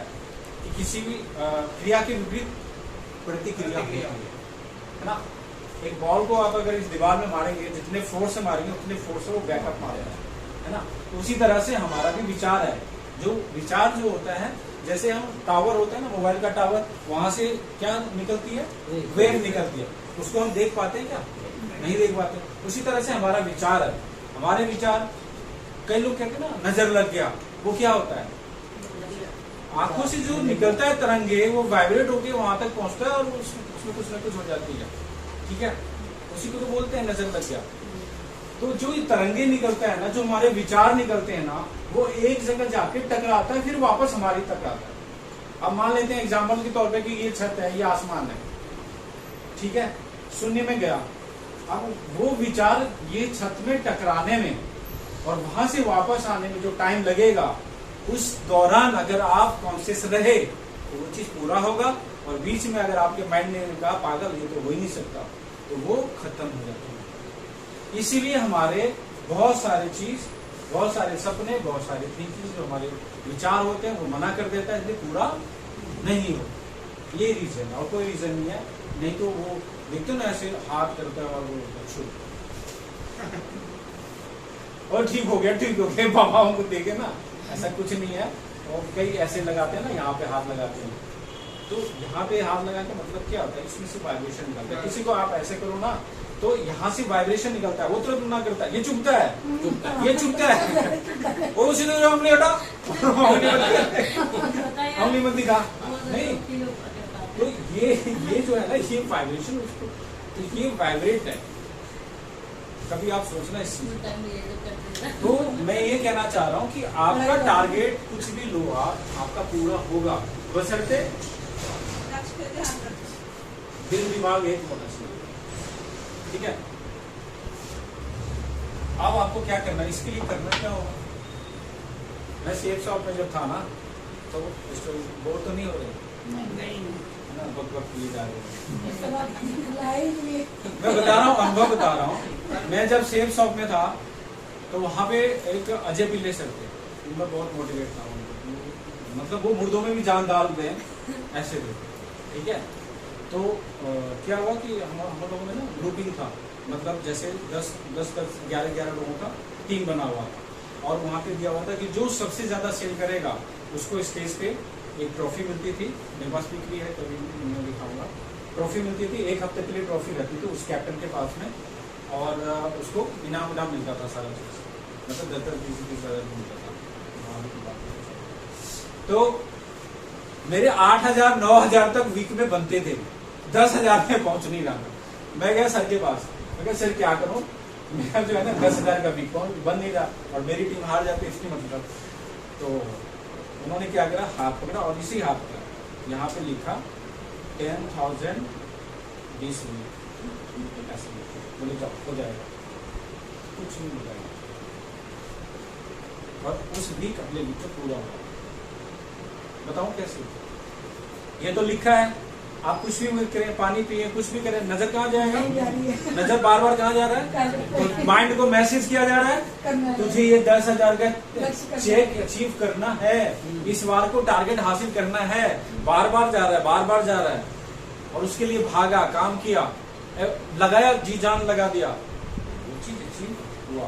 कि किसी भी क्रिया के विपरीत प्रतिक्रिया है ना। एक बॉल को आप अगर इस दीवार में मारेंगे, जितने फोर्स से मारेंगे उतने फोर्स से वो बैकअप मारेगा, है ना। तो उसी तरह से हमारा भी विचार है, जो विचार जो होता है, जैसे हम टावर होता है ना, मोबाइल का टावर, वहां से क्या निकलती है, वेव निकलती है, उसको हम देख पाते हैं क्या, नहीं देख पाते। उसी तरह से हमारा विचार है, हमारे विचार, कई लोग कहते हैं ना नजर लग गया, वो क्या होता है, आंखों से जो निकलता है तरंगे, वो वाइब्रेट होकर वहां तक पहुंचता है और उसमें कुछ ना कुछ हो जाती है, ठीक है, उसी को तो बोलते हैं नजर लग गया। तो जो ये तरंगे निकलता है ना, जो हमारे विचार निकलते हैं ना, वो एक जगह जाके टकराता है, फिर वापस हमारी तक आता है। अब मान लेते हैं एग्जाम्पल के तौर पे कि ये छत है, ये आसमान है, ठीक है, शून्य में गया। अब वो विचार ये छत में टकराने में और वहां से वापस आने में जो टाइम लगेगा, उस दौरान अगर आप कॉन्शियस रहे तो वो चीज पूरा होगा, और बीच में अगर आपके माइंड ने कहा पागल ये तो हो ही नहीं सकता, तो वो खत्म हो जाता है। इसीलिए हमारे बहुत सारे चीज, बहुत सारे सपने, बहुत सारे थिंकिंग जो हमारे विचार होते हैं वो मना कर देता है, इसलिए पूरा नहीं हो। ये रीजन है और कोई रीजन नहीं है। नहीं तो वो देखते ना ऐसे हाथ करता है और वो और ठीक हो गया बाबाओं को देखे ना, ऐसा कुछ नहीं है। और कई ऐसे लगाते हैं ना, यहाँ पे हाथ लगाते हैं, तो यहाँ पे हाथ लगा के मतलब क्या होता है, इसमें से वाइब्रेशन निकलता है। किसी को आप ऐसे करो ना, तो यहाँ से वाइब्रेशन निकलता है, वो तुरंत ना करता है, ये चुभता है, ये चुभता है, वो उसी तरह उंगली हटा, उंगली मत दिखा, नहीं। तो ये जो है ना, ये वाइब्रेशन, उसको तो ये वाइब्रेट है। कभी आप सोचना इस चीज। तो मैं ये कहना चाह रहा हूँ कि आपका टारगेट कुछ भी लो आप, आपका पूरा होगा, बशर्ते दिल दिमाग एक होना चाहिए, ठीक है। अब आपको क्या करना है, इसके लिए करना क्या होगा। मैं सेफ शॉप में जब था ना, तो बोर तो नहीं हो रहे ना, वक्त लिए जा रहे हैं। मैं बता रहा हूँ, अनुभव बता रहा हूँ। मैं जब सेफ शॉप में था, तो वहां पे एक अजय पिल्ले सर थे, मैं बहुत मोटिवेट था उनको, मतलब वो मुर्दों में भी जान डाल दें ऐसे थे, ठीक है। तो क्या हुआ कि हम लोगों में ना ग्रुपिंग था, मतलब जैसे 10-11 लोगों का टीम बना हुआ था, और वहाँ पे दिया हुआ था कि जो सबसे ज्यादा सेल करेगा उसको स्टेज पे एक ट्रॉफी मिलती थी। मेरे पास बिक्री है, कभी मैं दिखाऊंगा। ट्रॉफी मिलती थी, 1 हफ्ते के लिए ट्रॉफी रहती थी उस कैप्टन के पास में, और उसको इनाम मिलता था सारा चीज, मतलब 10-20 हज़ार मिलता था। तो मेरे 8,000-9,000 तक वीक में बनते थे, 10,000 में पहुंच नहीं रहा। मैं गया सर के पास, मैं कहा सर क्या करूं, मेरा जो है ना 10,000 का वीक बन नहीं रहा, और मेरी टीम हार जाती है, इसकी मतलब। तो उन्होंने क्या करा, हाथ पकड़ा और इसी हाथ पर यहाँ पे लिखा 10,000 20 वीक, ऐसे बोले जाओ हो जाएगा, कुछ नहीं हो जाएगा। और उस वीक अगले वीक तो पूरा हुआ। बताऊं कैसे, ये तो लिखा है, आप कुछ भी करें, पानी पिए, कुछ भी करें, नजर कहाँ जाएगा, नजर बार बार कहाँ जा रहा है, तो माइंड को मैसेज किया जा रहा है, तुझे ये 10,000 का चेक अचीव करना है, इस बार को टारगेट हासिल करना है, बार बार जा रहा है, बार बार जा रहा है, और उसके लिए भागा, काम किया, लगाया, जी जान लगा दिया, वो चीज अचीव हुआ,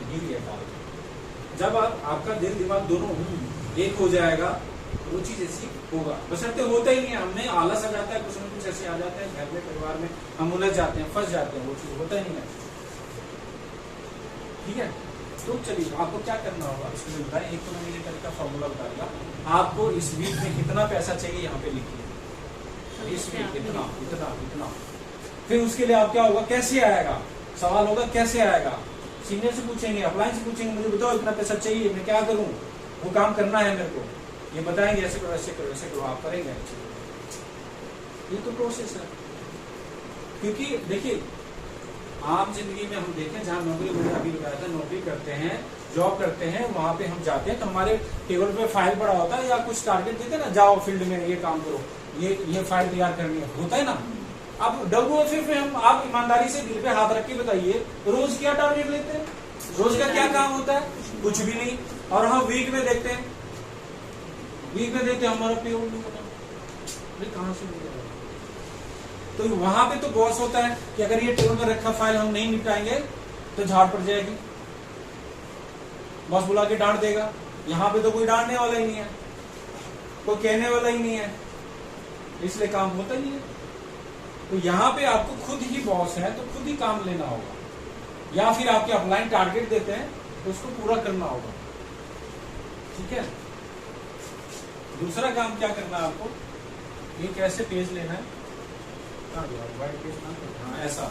गिर गया टारगेट। जब आपका दिल दिमाग दोनों एक हो जाएगा, वो चीज ऐसी होगा। बशर्ते होता ही नहीं है, हमने आलस आ जाता है, कुछ न कुछ ऐसे आ जाते हैं घर में, परिवार में हम उलझ जाते हैं, फंस जाते हैं, वो चीज होता ही नहीं है। ठीक है, तो चलिए आपको क्या करना होगा इसमें बताएं। एक तो मैंने ये तरीका फॉर्मूला बता दिया आपको। इस वीक में कितना पैसा चाहिए यहाँ पे लिखिए, इस वीक इतना इतना इतना। फिर उसके लिए आप क्या होगा, कैसे आएगा, सवाल होगा कैसे आएगा। सीनियर से पूछेंगे, अपलाइन से पूछेंगे, मुझे बताओ इतना पैसा चाहिए, मैं क्या करूं, वो काम करना है मेरे को, ये बताएंगे ऐसे करो ऐसे करो ऐसे करो, आप करेंगे। ये तो प्रोसेस है। क्योंकि देखिए आम जिंदगी में हम देखें, जहाँ नौकरी मैंने अभी बताया था, नौकरी करते हैं, जॉब करते हैं, वहां पे हम जाते हैं तो हमारे टेबल पे फाइल पड़ा होता है या कुछ टारगेट देते हैं ना, जाओ फील्ड में ये काम करो, ये फाइल तैयार करनी है, होता है ना। अब WFF में हम, आप ईमानदारी से दिल पे हाथ रख के बताइए, रोज क्या टारगेट लेते हैं, रोज का क्या काम होता है, कुछ भी नहीं। और हम वीक में देखते हैं, वीक में देखते हैं हमारा पेरोल नहीं होता, कहां से मिलेगा। तो वहां पे तो बॉस होता है कि अगर ये टेबल में रखा फाइल हम नहीं निपटाएंगे तो झाड़ पड़ जाएगी, बॉस बुला के डांट देगा। यहाँ पे तो कोई डांटने वाला ही नहीं है, कोई कहने वाला ही नहीं है, इसलिए काम होता ही नहीं है। तो यहाँ पे आपको खुद ही बॉस है तो खुद ही काम लेना होगा, या फिर आपके अपलाइन टारगेट देते हैं तो उसको पूरा करना होगा। ठीक है, दूसरा काम क्या करना है आपको, ये कैसे पेज लेना है, व्हाइट पेज ना, ऐसा,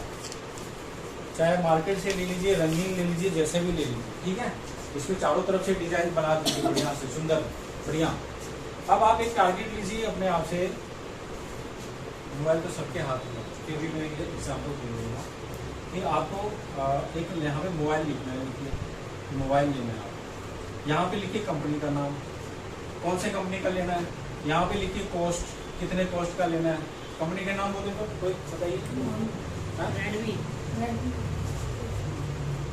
चाहे मार्केट से ले लीजिए, रंगीन ले लीजिए, जैसे भी ले लीजिए। ठीक है, इसमें चारों तरफ से डिजाइन बना दीजिए बढ़िया से, सुंदर बढ़िया। अब आप एक टारगेट लीजिए अपने आप से, मोबाइल तो सबके हाथ में, फिर भी मैं ये एग्जाम्पल दे दूंगा कि आपको एक यहाँ पे मोबाइल लिखना है, लिखिए मोबाइल लेना है आप। यहाँ पे लिखिए कंपनी का नाम, कौन से कंपनी का लेना है, यहाँ पे लिखिए कॉस्ट, कितने कॉस्ट का लेना है। कंपनी का नाम बोले तो कोई बताइए,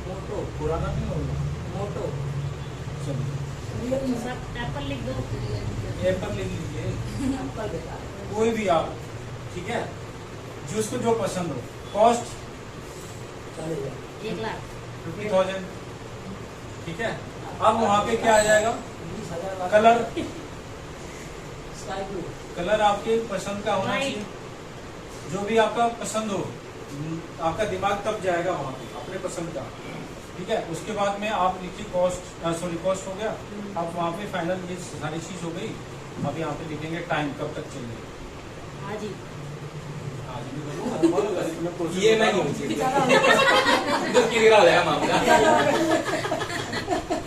मोटो, पुराना नहीं होगा, मोटो, चलिए एप्पल लिख दो, एप्पल लिख लीजिए, कोई भी आप। ठीक है, जिसको जो पसंद हो। कॉस्ट चलेगा 1,50,000। ठीक है, अब वहां पे क्या आ जाएगा, 20,000 कलर, स्काई ब्लू, कलर आपके पसंद का होना चाहिए, जो भी आपका पसंद हो, आपका दिमाग तब जाएगा वहां पे अपने पसंद का। ठीक है, उसके बाद में आप लिखिए कॉस्ट, सॉरी कॉस्ट हो गया। अब वहां पे फाइनल ये सारी चीज हो गई। अब यहाँ पे लिखेंगे टाइम, कब तक चाहिए, आज ही, आज भी करूँ, ये मैं तो किरकिरा हो जाएगा मामला,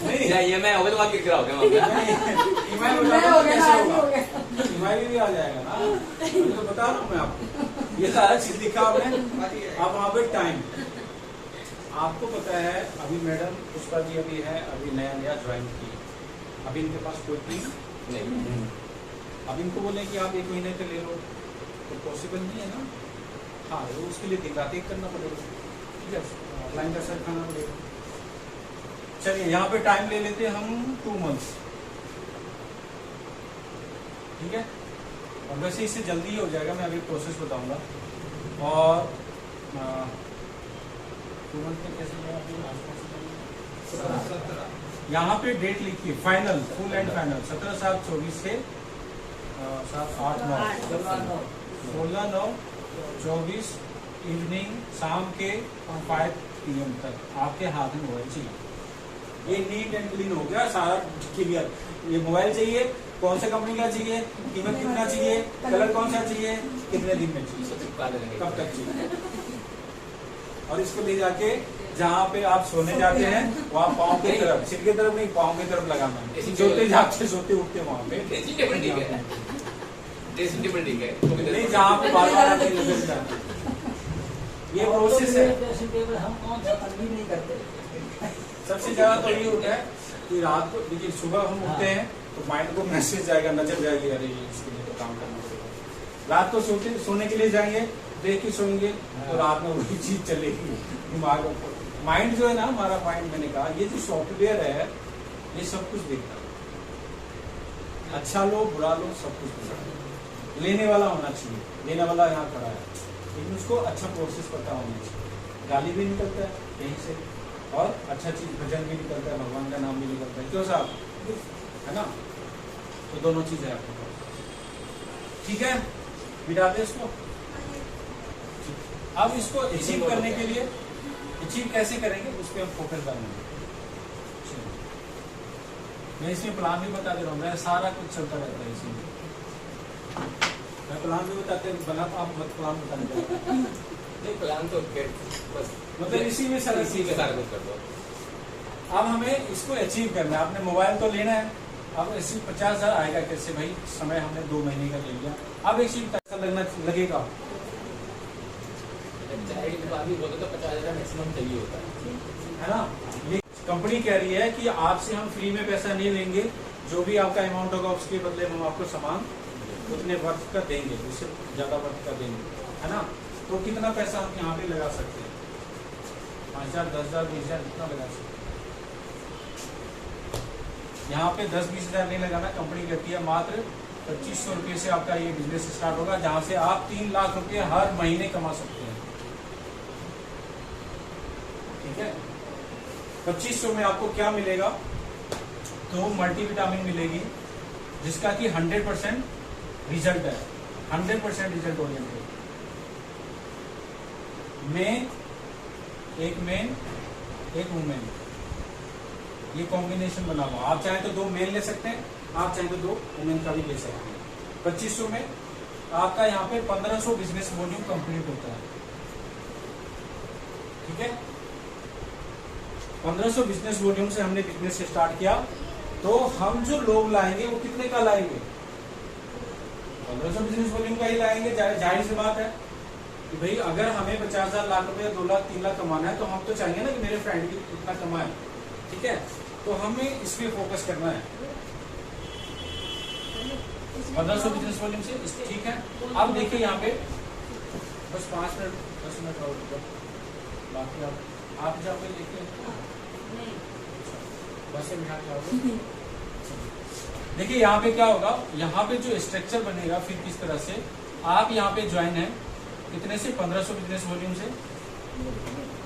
नहीं या ये मैं होगा तो बात किरकिरा हो गया मामला। ईमेल मैं हो हो जाएगा तो गया कैसे ना, होगा, हो गया। ईमेल भी आ जाएगा ना, मैं तो बता रहा हूँ मैं आपको, ये सारा चीज लिखा आपने। अब वहाँ पे टाइम, आपको पता है अभी मैडम पुष्पा जी अभी है, अभी नया नया ज्वाइन की, अभी इनके पास कोई टीम नहीं। अब इनको बोले कि आप 1 महीने के ले लो तो पॉसिबल नहीं है ना। हाँ, वो उसके लिए दिन रात एक करना पड़ेगा। ठीक है, ऑफलाइन का सर खाना पड़ेगा। चलिए यहाँ पे टाइम ले लेते हैं हम 2 मंथ्स। ठीक है, और वैसे इससे जल्दी ही हो जाएगा, मैं अभी प्रोसेस बताऊंगा। और 2 मंथ में कैसे यहाँ पे डेट लिखिए, फाइनल, फुल एंड फाइनल 17/7/24 से 7-8-9 16/9/24 इवनिंग, शाम के 5 PM तक आपके हाथ में मोबाइल चाहिए। ये नीट एंड क्लीन हो गया सारा क्लियर। ये मोबाइल चाहिए, कौन से कंपनी का चाहिए, कीमत कितना चाहिए, कलर कौन सा चाहिए, कितने दिन में चाहिए, कब तक चाहिए। और इसको ले जाके जहाँ पे आप सोने जाते हैं वहाँ पाँव की तरफ, सिर की तरफ नहीं, पाँव की तरफ लगाना है। सोते जागते सोते उठते वहाँ पे ड्रेसिंग टेबल ठीक है, ड्रेसिंग टेबल ठीक है, नहीं जहाँ पे बार बार आपकी नजर जाती। ये प्रोसेस है। ड्रेसिंग टेबल हम कौन सा तंगी नहीं करते। सबसे ज्यादा तो ये होता है कि रात को, देखिए सुबह हम उठते हैं तो माइंड को मैसेज जाएगा, नजर जाएगी, अरे इसके लिए तो काम करना पड़ेगा। रात को सोने के लिए जाएंगे, देख के सोएंगे तो रात में वही चीज चलेगी दिमाग में। माइंड जो है ना, हमारा माइंड, मैंने कहा ये जो सॉफ्टवेयर है ये सब कुछ देखता है, अच्छा लो बुरा लो सब कुछ देखता है। लेने वाला होना चाहिए, लेने वाला यहाँ खड़ा है, लेकिन उसको अच्छा प्रोसेस पता होना चाहिए। गाली भी निकलता है यहीं से, और अच्छा चीज भजन भी निकलता है, भगवान का नाम भी निकलता है, क्यों साहब, है ना। तो दोनों चीजें आपके पास, ठीक है, मिटा दे इसको। अब इसको अचीव करने के लिए, अचीव कैसे करेंगे उस पर हम फोकस डालेंगे। मैं इसमें प्लान भी बता दे रहा हूँ, मैं सारा कुछ चलता रहता है इसमें, मैं प्लान भी बताते बना, तो आप मत प्लान बताने नहीं, प्लान तो फिर बस मतलब इसी में सारा इसी में सारा कुछ कर दो। अब हमें इसको अचीव करना है। आपने मोबाइल तो लेना है, अब इसी 50,000 आएगा कैसे भाई, समय हमने 2 महीने का ले लिया, अब एक चीज पैसा लगेगा। चाहे भी बोले तो 50,000 मैक्सिमम चाहिए होता है ना। ये कंपनी कह रही है कि आपसे हम फ्री में पैसा नहीं लेंगे, जो भी आपका अमाउंट होगा उसके बदले हम आपको सामान उतने वर्थ का देंगे, उससे ज्यादा वर्थ का देंगे, है ना। तो कितना पैसा हम यहाँ पे लगा सकते हैं, 5,000, 10,000, 20,000 कितना लगा सकते हैं। यहाँ पे 10-20,000 नहीं लगाना, कंपनी कहती है मात्र 2,500 रुपये से आपका ये बिजनेस स्टार्ट होगा, जहां से आप 3 लाख रुपए हर महीने कमा सकते हैं, ठीक है। 2,500 में आपको क्या मिलेगा, तो मल्टीविटामिन मिलेगी, जिसका कि 100% रिजल्ट है, 100% रिजल्ट ओरिएंटेड। एक मेन एक वुमेन, ये कॉम्बिनेशन बना हुआ। आप चाहे तो 2 मेल ले सकते हैं, आप चाहे तो 2 वुमेन का भी ले सकते हैं। 2,500 में आपका यहाँ पे 1,500 बिजनेस वॉल्यूम कंप्लीट होता है, ठीक है। 1,500 बिजनेस वॉल्यूम से हमने बिजनेस स्टार्ट किया, तो हम जो लोग लाएंगे वो कितने का लाएंगे, 1,500 बिजनेस वॉल्यूम का ही लाएंगे। जाहिर सी बात है कि भाई अगर हमें 50,000 लाख रुपए 2 लाख 3 लाख कमाना है, तो हम तो चाहेंगे ना कि मेरे फ्रेंड भी इतना कमाए, ठीक है। तो हमें इस पे फोकस करना है, 1,500 बिजनेस वॉल्यूम से, ठीक है। अब देखिए यहाँ पे बस 5 मिनट 10 मिनट और बाकी आप जहाँ पे देखिए बस से बिठा के आओगे। देखिए यहाँ पे क्या होगा, यहाँ पे जो स्ट्रक्चर बनेगा फिर किस तरह से आप यहाँ पे ज्वाइन है, कितने से, 1,500 बिजनेस वॉल्यूम से।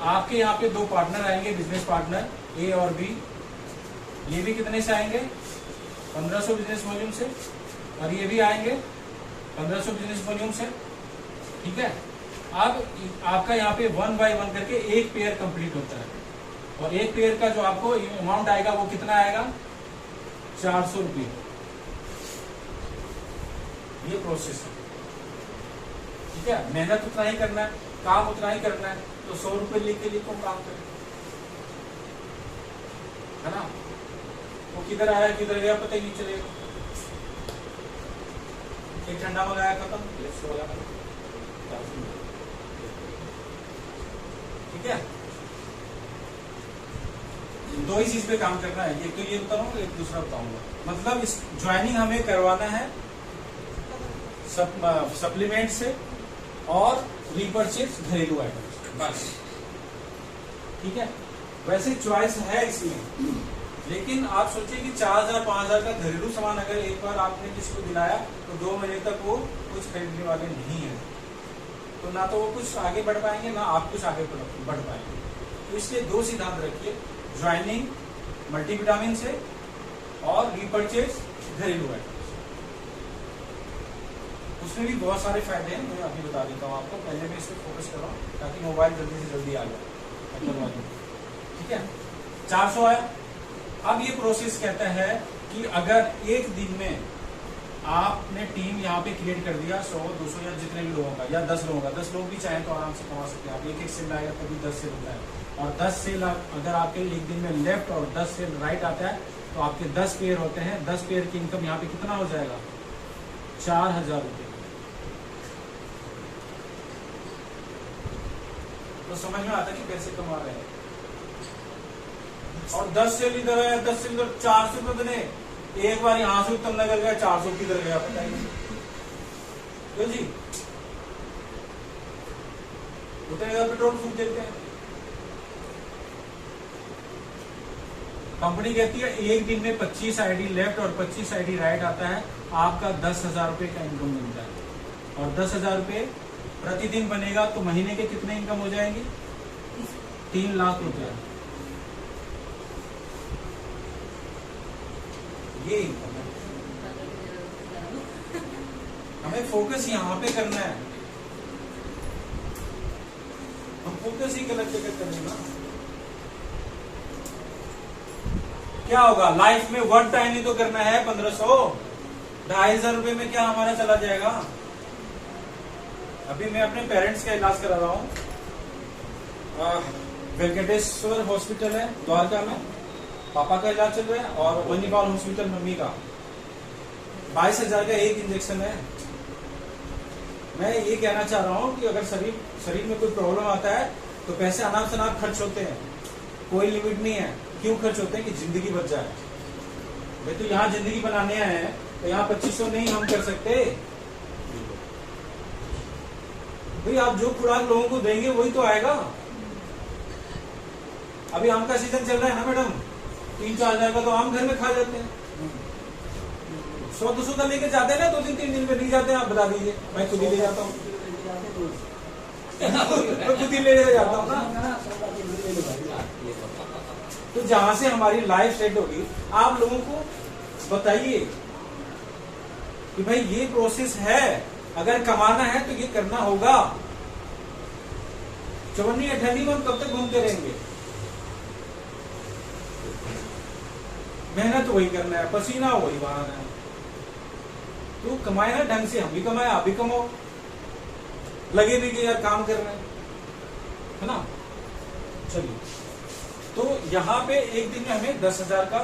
आपके यहाँ पे 2 पार्टनर आएंगे, बिजनेस पार्टनर ए और बी, ये भी कितने से आएंगे, 1,500 बिजनेस वॉल्यूम से, और ये भी आएंगे 1,500 बिजनेस वॉल्यूम से, ठीक है। अब आपका यहाँ पे 1 बाय 1 करके एक पेयर कंप्लीट होता है, और एक पेयर का जो आपको अमाउंट आएगा वो कितना आएगा, 400 रुपये। ये प्रोसेस है, ठीक है। मेहनत उतना ही करना है, काम उतना ही करना है, तो 100 रुपये लिख के लिखो, काम करें, है ना। वो किधर आया किधर गया पता ही नहीं चलेगा। एक ठंडा मंगाया खत्म, ठीक है। 2 ही चीज पे काम करना है, एक तो ये बताऊंगा, एक दूसरा बताऊंगा। मतलब इस ज्वाइनिंग हमें करवाना है सप्लीमेंट से और रीपरचेज घरेलू आइटम, बस, ठीक है। वैसे चॉइस है इसमें, लेकिन आप सोचिए कि 4,000 5,000 का घरेलू सामान अगर एक बार आपने किसी को दिलाया, तो 2 महीने तक वो कुछ खरीदने वाले नहीं है, तो ना तो वो कुछ आगे बढ़ पाएंगे, ना आप कुछ आगे बढ़ पाएंगे। तो इसलिए 2 सिद्धांत रखिए, ज्वाइनिंग मल्टीविटामिन से और रीपरचेज घरेलू आइटम। उसमें भी बहुत सारे फायदे हैं, मैं अभी बता देता हूँ आपको। पहले मैं इस पर फोकस कर रहा हूँ ताकि मोबाइल जल्दी से जल्दी आ जाए, ठीक है। 400 आया। अब ये प्रोसेस कहता है कि अगर एक दिन में आपने टीम यहाँ पे क्रिएट कर दिया 100, 200 या जितने भी लोगों का, या 10 लोगों का, 10 लोग भी चाहें तो आराम से कमा सकते हैं आप। एक सेल आएगा तभी 10 सेल होता है, और 10 सेल अगर आपके एक दिन में लेफ्ट और 10 सेल राइट आता है, तो आपके 10 पेयर होते हैं। 10 पेयर की इनकम यहाँ पे कितना हो जाएगा, 4,000 रुपये। तो समझ में आता है कि कैसे कमा रहे हैं। और 10 सेल इधर है, 10 सेल इधर, 400 रुपये बने। एक बार यहां से उत्तम नगर गया, 400 किधर गया पता ही नहीं, क्यों जी, उतने का पेट्रोल फूक देते हैं। कंपनी कहती है एक दिन में 25 आईडी लेफ्ट और 25 आईडी राइट आता है, आपका 10,000 रुपये का इनकम मिलता है। और 10,000 रुपये प्रतिदिन बनेगा, तो महीने के कितने इनकम हो जाएंगी, 3 लाख रुपया। ये इनकम है। हमें फोकस यहाँ पे करना है, हम फोकस ही गलत जगह करेंगे ना, क्या होगा लाइफ में वन टाइम ही तो करना है। 1500 2,500 रुपए में क्या हमारा चला जाएगा। अभी मैं अपने पेरेंट्स का इलाज करा रहा हूँ, वेंकटेश्वर हॉस्पिटल है द्वारका में, पापा का इलाज चल रहा है, और मणिपाल हॉस्पिटल मम्मी का। 22,000 का एक इंजेक्शन है। मैं ये कहना चाह रहा हूँ कि अगर शरीर में कोई प्रॉब्लम आता है तो पैसे अनाप शनाप खर्च होते हैं, कोई लिमिट नहीं है। क्यों खर्च होते हैं कि जिंदगी बच जाए। भाई तो यहाँ जिंदगी बनाने आए हैं, तो यहाँ 2500 नहीं हम कर सकते। भाई आप जो खुराक लोगों को देंगे वही तो आएगा। अभी आम का सीजन चल रहा है ना मैडम, 3-4 हजार का तो आम घर में खा जाते हैं। 100-200 का लेके जाते हैं ना, 2-3 दिन में नहीं जाते हैं। आप बता दीजिए, मैं खुद ही ले जाता हूँ, मैं खुद ही ले जाता हूँ ना। तो जहां से हमारी लाइफ सेट होगी, आप लोगों को बताइए कि भाई ये प्रोसेस है, अगर कमाना है तो ये करना होगा। चवन्नी अठन्नी में हम कब तक घूमते रहेंगे। मेहनत वही करना है, पसीना वही बहाना है। तो कमाए ना ढंग से, हम भी कमाए आप भी कमाओ, लगे नहीं कि यार काम कर रहे हैं, है ना। चलिए, तो यहाँ पे एक दिन में हमें 10,000 का,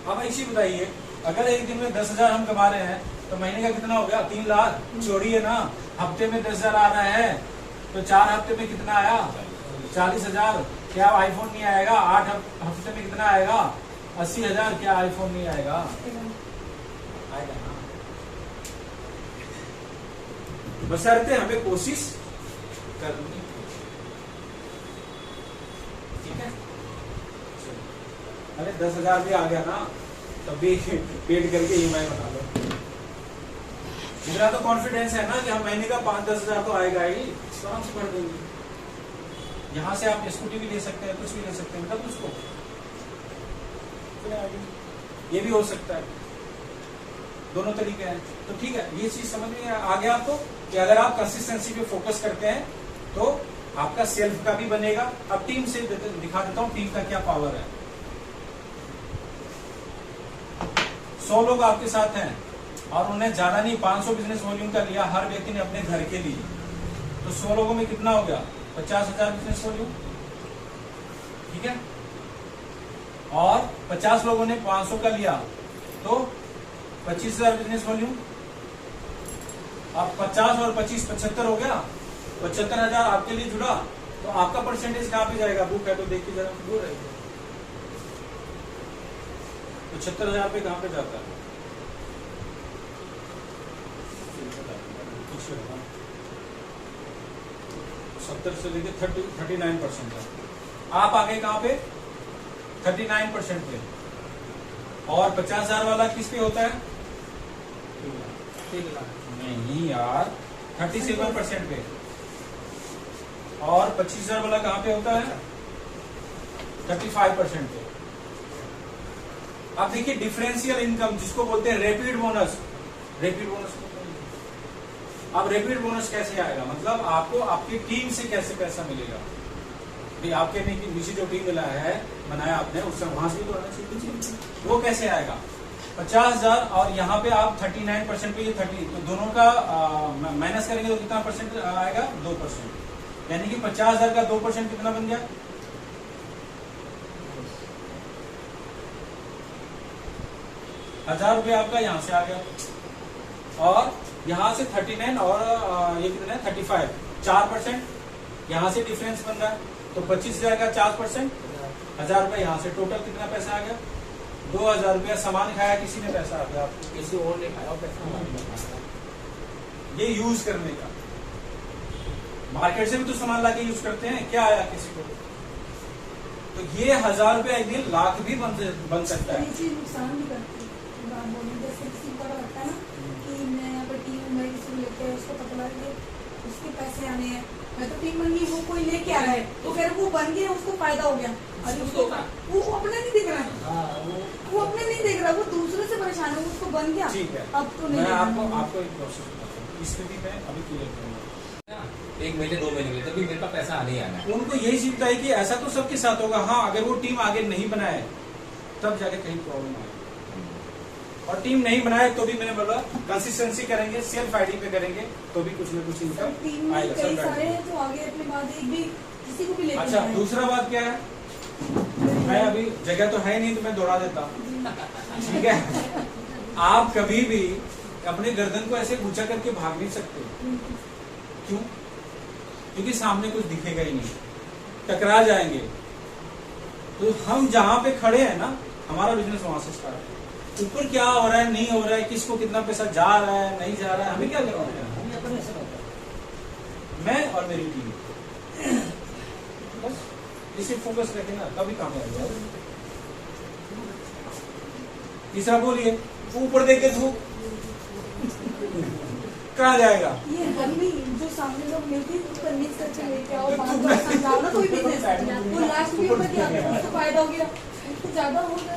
अब ऐसी बताइए अगर एक दिन में 10,000 हम कमा रहे हैं तो महीने का कितना हो गया, 3 लाख। छोड़िए ना, हफ्ते में 10,000 आ रहा है तो 4 हफ्ते में कितना आया, 40,000। क्या आईफोन नहीं आएगा। 8 हफ्ते में कितना आएगा, 80,000। क्या आईफोन नहीं आएगा, आएगा ना। बशर्ते हमें कोशिश करनी, ठीक है। अरे 10,000 भी आ गया ना, तब भी पेड करके EMI बना लो। मेरा तो कॉन्फिडेंस है ना कि हम महीने का 5-10 हजार तो आएगा ही, आराम से भर देंगे। यहाँ से आप स्कूटी भी ले सकते हैं, कुछ भी ले सकते हैं, मतलब उसको ये भी हो सकता है, दोनों तरीके हैं। तो ठीक है, ये चीज समझ में आ गया आपको कि अगर आप कंसिस्टेंसी पे फोकस करते हैं तो आपका सेल्फ का भी बनेगा। अब टीम से दिखा देता हूँ टीम का क्या पावर है। 100 लोग आपके साथ हैं और उन्हें ज्यादा नहीं 500 बिजनेस वॉल्यूम का लिया, हर व्यक्ति ने अपने घर के लिए, तो 100 लोगों में कितना हो गया, 50,000 बिजनेस वॉल्यूम, ठीक है। और 50 लोगों ने 500 का लिया तो 25,000 बिजनेस वॉल्यूम। अब 50 और 25 75 हो गया, 75,000 आपके लिए जुड़ा, तो आपका परसेंटेज कहाँ पे जाएगा। बुक है तो देखिए जरा, दूर है 75,000 पे कहाँ पे जाता है, 70 से लेके 39% है। आप आगे कहाँ पे, 39% पे। और 50,000 वाला किस पे होता है, नहीं यार, 37% पे। और 25,000 वाला कहाँ पे होता है, 35% पे। आप देखिए डिफरेंशियल इनकम जिसको बोलते हैं रैपिड बोनस, रैपिड बोनस। अब रैपिड बोनस कैसे आएगा, मतलब आपको आपकी टीम से कैसे पैसा मिलेगा। भाई आपके नीचे जो टीम मिला है, बनाया आपने, उससे वहां से तो आना चाहिए, वो कैसे आएगा। 50,000 और यहाँ पे आप 39% पे, ये 30, तो दोनों का माइनस करेंगे तो कितना परसेंट आएगा, 2%। यानी कि 50,000 का 2% कितना बन गया, 1,000 रुपये आपका यहाँ से आ गया। और यहाँ से 39 और ये कितना है 35, 4% यहाँ से डिफरेंस बन रहा है, तो 25,000 का 4%, 1,000 रुपये यहाँ से, टोटल कितना पैसा आ गया, 2,000 रुपया। सामान खाया किसी ने, पैसा आ गया आपको, किसी और ने खाया पैसा। ये यूज करने का, मार्केट से भी तो सामान लाके यूज करते हैं, क्या आया किसी को। तो ये 1,000 रुपया एक दिन लाख भी बन सकता है। ये चीज नुकसान भी करती है। जैसे किसी को लगता है ना कि मैं यहाँ पर टीम मैं किसी को लेके उसको पता लगे उसके पैसे आने हैं, मैं तो टीम बन गई, वो कोई लेके आ रहा है तो फिर वो बन गया, उसको फायदा हो गया। और उसको वो अपने नहीं देख रहा है, वो अपने नहीं देख रहा, वो दूसरे से परेशान हूँ, उसको बन गया ठीक है, अब तो नहीं मैं लेना। आपको एक प्रोसेस बताता हूँ। इस स्थिति में अभी क्लियर करूंगा। 1 महीने 2 महीने में तभी मेरे पास पैसा आने ही आना है। उनको यही चिंता है कि ऐसा तो सबके साथ होगा। हाँ, अगर वो टीम आगे नहीं बनाए तब जाके कहीं प्रॉब्लम आएगी। और टीम नहीं बनाए तो भी मैंने बोला कंसिस्टेंसी करेंगे, सेल्फ आईडी पे करेंगे तो भी कुछ न कुछ सब इनकम टीम में आएगा। कई सेल्फ सारे आईडी। हैं जो आगे अपने बाद एक भी किसी को भी लेते अच्छा, हैं। दूसरा बात क्या है, मैं अभी जगह तो है नहीं तो मैं दौड़ा देता हूँ, ठीक है। आप कभी भी अपने गर्दन को ऐसे ऊंचा करके भाग नहीं सकते। क्यों? क्योंकि सामने कुछ दिखेगा ही नहीं, टकरा जाएंगे। तो हम जहां पे खड़े हैं ना, हमारा बिजनेस वहां से स्टार्ट है। ऊपर क्या हो रहा है, नहीं हो रहा है, किसको कितना पैसा जा रहा है, नहीं जा रहा है, हमें क्या करना है? हम अपने से करते हैं। मैं और मेरी टीम, बस इसे फोकस रखें ना, तभी कामयाब हो। तीसरा बोलिए, ऊपर देख के धूप कहाँ जाएगा? ये गर्मी जो सामने लोग मिलती है उसका मिक्स करके लेके आओ, बात को समझाओ ना, कोई बिजनेस वो लास्ट में ऊपर क्या होगा, उसको फायदा हो गया, उसको ज्यादा हो गया,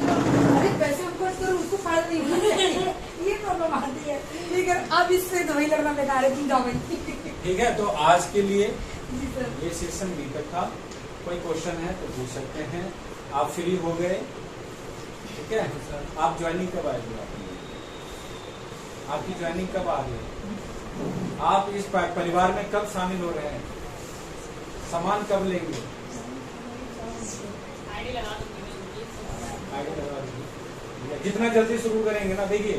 अरे पैसे हम खर्च करो उसको फायदा नहीं होगा। ये प्रॉब्लम आती है। लेकिन अब इससे दवाई लगना बेकार है, तुम जाओ भाई। ठीक है, तो आज के लिए जी सर। ये सेशन बी तक था। कोई क्वेश्चन है तो पूछ सकते हैं। आप फ्री हो गए, ठीक है। आप ज्वाइनिंग कब आएगी? आपकी ज्वाइनिंग कब आ रही है? आप इस परिवार में कब शामिल हो रहे हैं? सामान कब लेंगे? आईडी लगा दूंगी। आगे लगा दीजिए। ठीक है, जितना जल्दी शुरू करेंगे ना, देखिए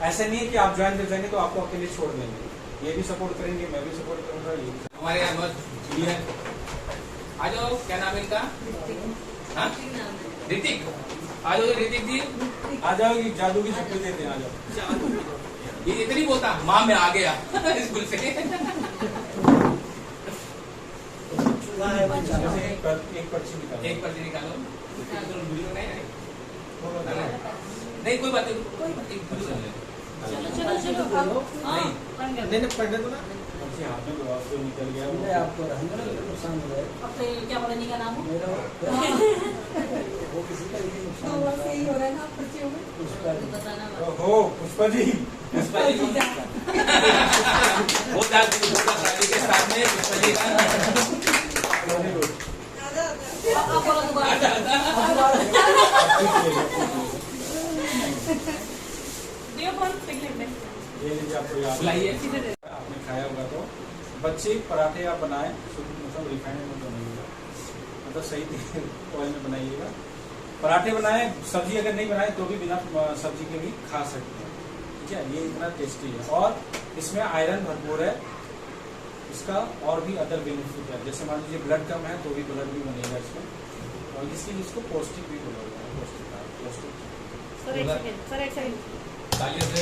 ऐसा नहीं है कि आप ज्वाइन कर जाएंगे तो आपको अकेले छोड़ देंगे। ये भी सपोर्ट करेंगे, मैं भी सपोर्ट करूंगा। ये भी। हमारे यहाँ बहुत भीड़ है। आ जाओ, क्या नाम है इनका? हाँ? ऋतिक। आ जाओ ऋतिक जी, आ जाओ, ये जादू की छुट्टी देते हैं, आ जाओ। ये इतनी बोलता माँ मैं आ गया स्कूल से। चूल्हा है बन जाना। जैसे एक पर्ची निकालो। एक पर्ची निकालो। नहीं कोई बात नहीं, एक पर्ची ले। चलो चलो चलो अब हाँ बन गया। पर्ची हाथ में दो, आपको निकल गया वो। मैं आपको रहने में नुकसान हो जाए। अब तो क्या पता नहीं का नाम हो। मेरा वो किसी का भी नुकसान तो बस होता यही है। हो रहा है ना पर्चियों में। उसका भी। बताना हो पुष्पा जी, पुष्पा जी को वो शादी के साथ में पुष्पा जी का वेरी गुड। आप बोलो दोबारा। दियो फोन टिकट में। ये लीजिए, आपको याद बुलाइए। आपने खाया होगा तो बच्चे पराठे आप बनाए, मतलब रिफाइंड में बनाइएगा, मतलब सही ऑयल में बनाइएगा। पराठे बनाए, सब्जी अगर नहीं बनाए तो भी बिना सब्जी के भी खा सकते हैं, ठीक है। ये इतना टेस्टी है और इसमें आयरन भरपूर है। इसका और भी अदर बेनिफिट है, जैसे मान लीजिए ब्लड कम है तो भी ब्लड भी बनेगा इसमें, और इसलिए इसको पौष्टिक भी बोला जाता है, पौष्टिक। सर एक सेकंड, सर एक सेकंड। तालियों से।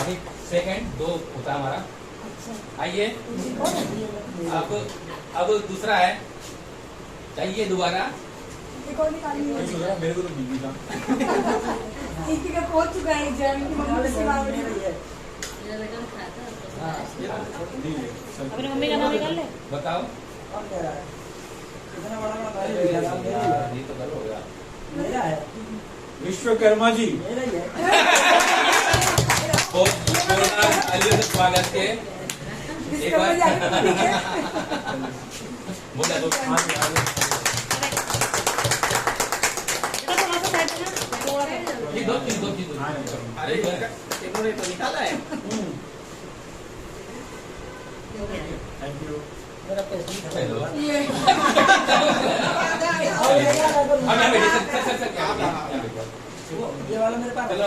अभी सेकंड 2 होता है हमारा। अच्छा। आइए अब दूसरा है, चाहिए दोबारा। एक और निकालिए। मेरे को तो बीबी का एक का पहुंच चुका है एग्जाम की मम्मी से बात मेरा करी। ये है। हाँ, अपनी मम्मी का नाम निकाल ले। बताओ। और क्या रहा है? कितना बड़ा बड़ा भाई है, नाम मेरा ही है। ये तो कर हो गया। मेरा है। विश्वकर्मा जी, मेरा ही है। बहुत जोरदार स्वागत के। एक बार बोला दो। ये दो चीज हाँ, इन्होंने तो निकाला है। Thank you. मेरा पैसे नहीं खत्म हेलो। हुआ। ये अब यहाँ बैठिए, सर, यहाँ बैठो। ये वाला मेरे पास चलो।